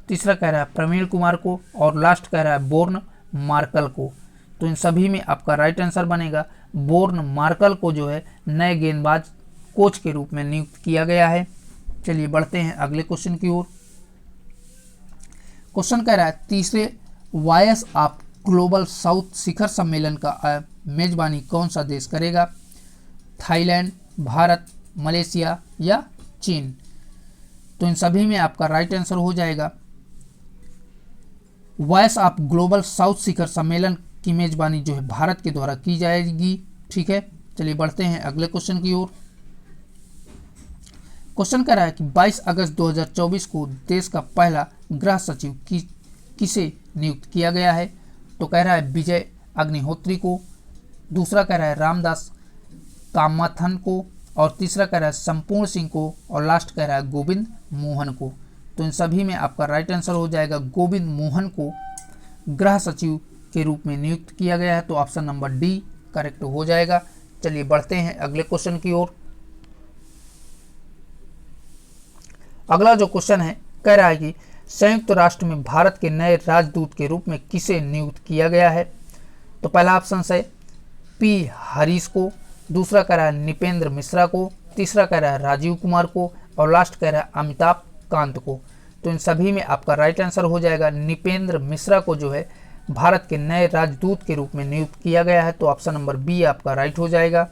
तीसरा कह रहा है प्रवीण कुमार को और लास्ट कह रहा है बोर्न मार्कल को। तो इन सभी में आपका राइट आंसर बनेगा बोर्न मार्कल को जो है नए गेंदबाज कोच के रूप में नियुक्त किया गया है। चलिए बढ़ते हैं अगले क्वेश्चन की ओर। क्वेश्चन कह रहा है तीसरे वायस ऑफ ग्लोबल साउथ शिखर सम्मेलन का मेजबानी कौन सा देश करेगा? थाईलैंड, भारत, मलेशिया या चीन। तो इन सभी में आपका राइट आंसर हो जाएगा वॉइस ऑफ ग्लोबल साउथ शिखर सम्मेलन की मेजबानी जो है भारत के द्वारा की जाएगी। ठीक है, चलिए बढ़ते हैं अगले क्वेश्चन की ओर। क्वेश्चन कह रहा है कि 22 अगस्त 2024 को देश का पहला गृह सचिव किसे नियुक्त किया गया है। तो कह रहा है विजय अग्निहोत्री को, दूसरा कह रहा है रामदास कामथन को, और तीसरा कह रहा है संपूर्ण सिंह को, और लास्ट कह रहा है गोविंद मोहन को। तो इन सभी में आपका राइट आंसर हो जाएगा गोविंद मोहन को गृह सचिव के रूप में नियुक्त किया गया है। तो ऑप्शन नंबर डी करेक्ट हो जाएगा। चलिए बढ़ते हैं अगले क्वेश्चन की ओर। अगला जो क्वेश्चन है कह रहा है कि संयुक्त राष्ट्र में भारत के नए राजदूत के रूप में किसे नियुक्त किया गया है। तो पहला ऑप्शन है पी हरीश को, दूसरा कह रहा है निपेंद्र मिश्रा को, तीसरा कह रहा है राजीव कुमार को, और लास्ट कह रहा है अमिताभ कांत को। तो इन सभी में आपका राइट आंसर हो जाएगा निपेंद्र मिश्रा को जो है भारत के नए राजदूत के रूप में नियुक्त किया गया है। तो ऑप्शन नंबर बी आपका राइट हो जाएगा।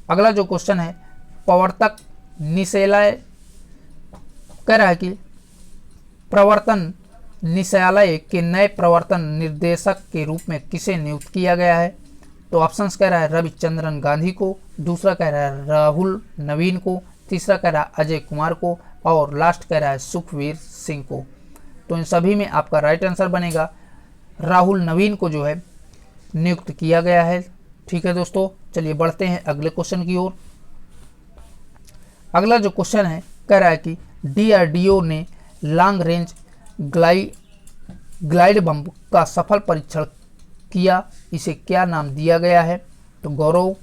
अगला जो क्वेश्चन है प्रवर्तक निदेशालय कह रहा है कि प्रवर्तन निदेशालय के नए प्रवर्तन निर्देशक के रूप में किसे नियुक्त किया गया है। तो ऑप्शंस कह रहा है रविचंद्रन गांधी को, दूसरा कह रहा है राहुल नवीन को, तीसरा कह रहा है अजय कुमार को, और लास्ट कह रहा है सुखवीर सिंह को। तो इन सभी में आपका राइट आंसर बनेगा राहुल नवीन को जो है नियुक्त किया गया है। ठीक है दोस्तों, चलिए बढ़ते हैं अगले क्वेश्चन की ओर। अगला जो क्वेश्चन है कह रहा है कि DRDO ने लॉन्ग रेंज ग्लाइड बम का सफल परीक्षण किया, इसे क्या नाम दिया गया है। तो गौरव,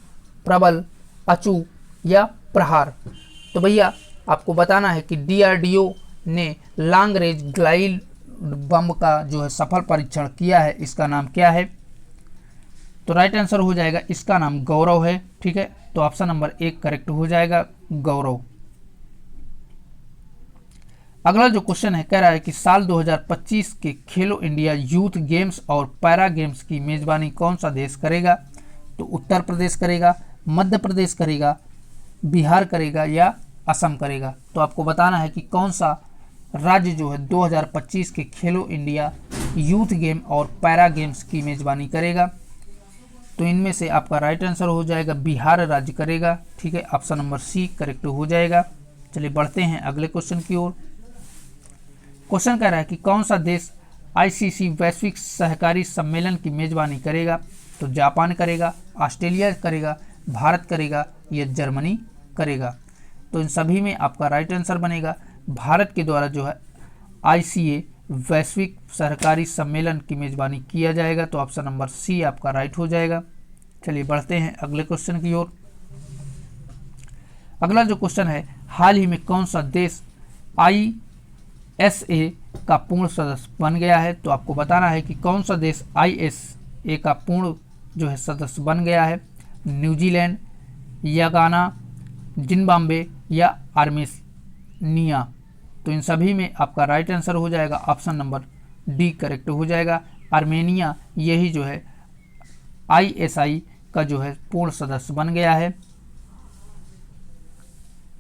प्रबल, अचूक या प्रहार। तो भैया आपको बताना है कि DRDO ने लॉन्ग रेंज ग्लाइड बम का जो है सफल परीक्षण किया है, इसका नाम क्या है। तो राइट आंसर हो जाएगा इसका नाम गौरव है। ठीक है, तो ऑप्शन नंबर 1 करेक्ट हो जाएगा गौरव। अगला जो क्वेश्चन है कह रहा है कि साल 2025 के खेलो इंडिया यूथ गेम्स और पैरा गेम्स की मेजबानी कौन सा देश करेगा। तो उत्तर प्रदेश करेगा, मध्य प्रदेश करेगा, बिहार करेगा या असम करेगा। तो आपको बताना है कि कौन सा राज्य जो है 2025 के खेलो इंडिया यूथ गेम और पैरा गेम्स की मेजबानी करेगा। तो इनमें से आपका राइट आंसर हो जाएगा बिहार राज्य करेगा। ठीक है, ऑप्शन नंबर सी करेक्ट हो जाएगा। चलिए बढ़ते हैं अगले क्वेश्चन की ओर। क्वेश्चन कह रहा है कि कौन सा देश ICC वैश्विक सहकारी सम्मेलन की मेजबानी करेगा। तो जापान करेगा, ऑस्ट्रेलिया करेगा, भारत करेगा या जर्मनी करेगा। तो इन सभी में आपका राइट आंसर बनेगा भारत के द्वारा जो है ICA वैश्विक सहकारी सम्मेलन की मेजबानी किया जाएगा। तो ऑप्शन नंबर सी आपका राइट हो जाएगा। चलिए बढ़ते हैं अगले क्वेश्चन की ओर। अगला जो क्वेश्चन है हाल ही में कौन सा देश ISA का पूर्ण सदस्य बन गया है। तो आपको बताना है कि कौन सा देश ISA का पूर्ण जो है सदस्य बन गया है। न्यूजीलैंड या गाना, जिम्बाब्वे या आर्मेनिया। तो इन सभी में आपका राइट आंसर हो जाएगा ऑप्शन नंबर डी करेक्ट हो जाएगा। आर्मेनिया यही जो है ISI का जो है पूर्ण सदस्य बन गया है।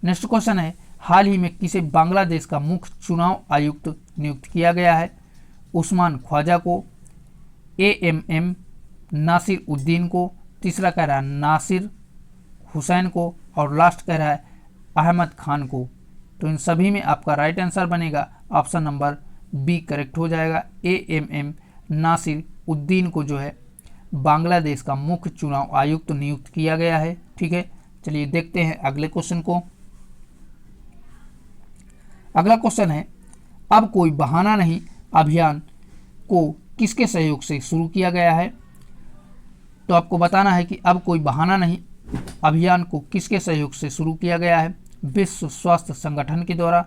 नेक्स्ट क्वेश्चन है हाल ही में किसे बांग्लादेश का मुख्य चुनाव आयुक्त नियुक्त किया गया है। उस्मान ख्वाजा को, AMM नासिर उद्दीन को, तीसरा कह रहा है नासिर हुसैन को, और लास्ट कह रहा है अहमद खान को। तो इन सभी में आपका राइट आंसर बनेगा ऑप्शन नंबर बी करेक्ट हो जाएगा। AMM नासिर उद्दीन को जो है बांग्लादेश का मुख्य चुनाव आयुक्त नियुक्त किया गया है। ठीक है, चलिए देखते हैं अगले क्वेश्चन को। अगला क्वेश्चन है अब कोई बहाना नहीं अभियान को किसके सहयोग से शुरू किया गया है। तो आपको बताना है कि अब कोई बहाना नहीं अभियान को किसके सहयोग से शुरू किया गया है। विश्व स्वास्थ्य संगठन के द्वारा,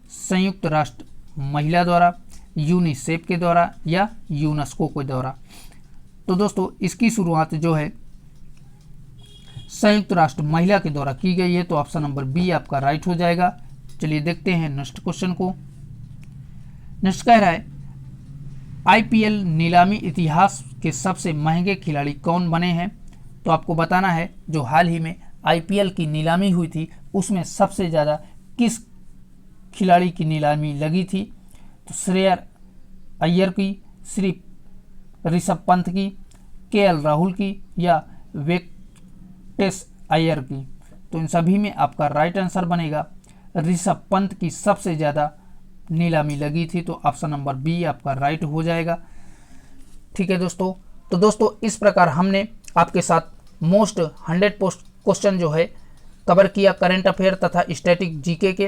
संयुक्त राष्ट्र महिला द्वारा, यूनिसेफ के द्वारा या यूनेस्को के द्वारा। तो दोस्तों इसकी शुरुआत जो है संयुक्त राष्ट्र महिला के द्वारा की गई है। तो ऑप्शन नंबर बी आपका राइट हो जाएगा। चलिए देखते हैं नेक्स्ट क्वेश्चन को। नेक्स्ट कह रहा है IPL नीलामी इतिहास के सबसे महंगे खिलाड़ी कौन बने हैं। तो आपको बताना है जो हाल ही में आईपीएल की नीलामी हुई थी उसमें सबसे ज़्यादा किस खिलाड़ी की नीलामी लगी थी? तो श्रेयस अय्यर की, श्री ऋषभ पंत की, केएल राहुल की या वेंकटेश अय्यर की? तो इन सभी में आपका राइट आंसर बनेगा ऋषभ पंत की सबसे ज़्यादा नीलामी लगी थी, तो ऑप्शन नंबर बी आपका राइट हो जाएगा। ठीक है दोस्तों, तो दोस्तों इस प्रकार हमने आपके साथ मोस्ट 100 पोस्ट क्वेश्चन जो है कवर किया करंट अफेयर तथा स्टैटिक जीके के।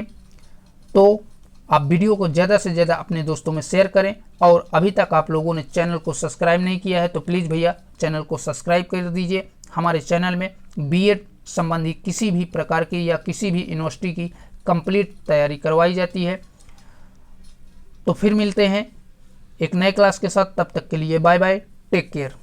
तो आप वीडियो को ज़्यादा से ज़्यादा अपने दोस्तों में शेयर करें, और अभी तक आप लोगों ने चैनल को सब्सक्राइब नहीं किया है तो प्लीज़ भैया चैनल को सब्सक्राइब कर दीजिए। हमारे चैनल में बीएड संबंधी किसी भी प्रकार की या किसी भी यूनिवर्सिटी की कंप्लीट तैयारी करवाई जाती है। तो फिर मिलते हैं एक नए क्लास के साथ, तब तक के लिए बाय बाय, टेक केयर।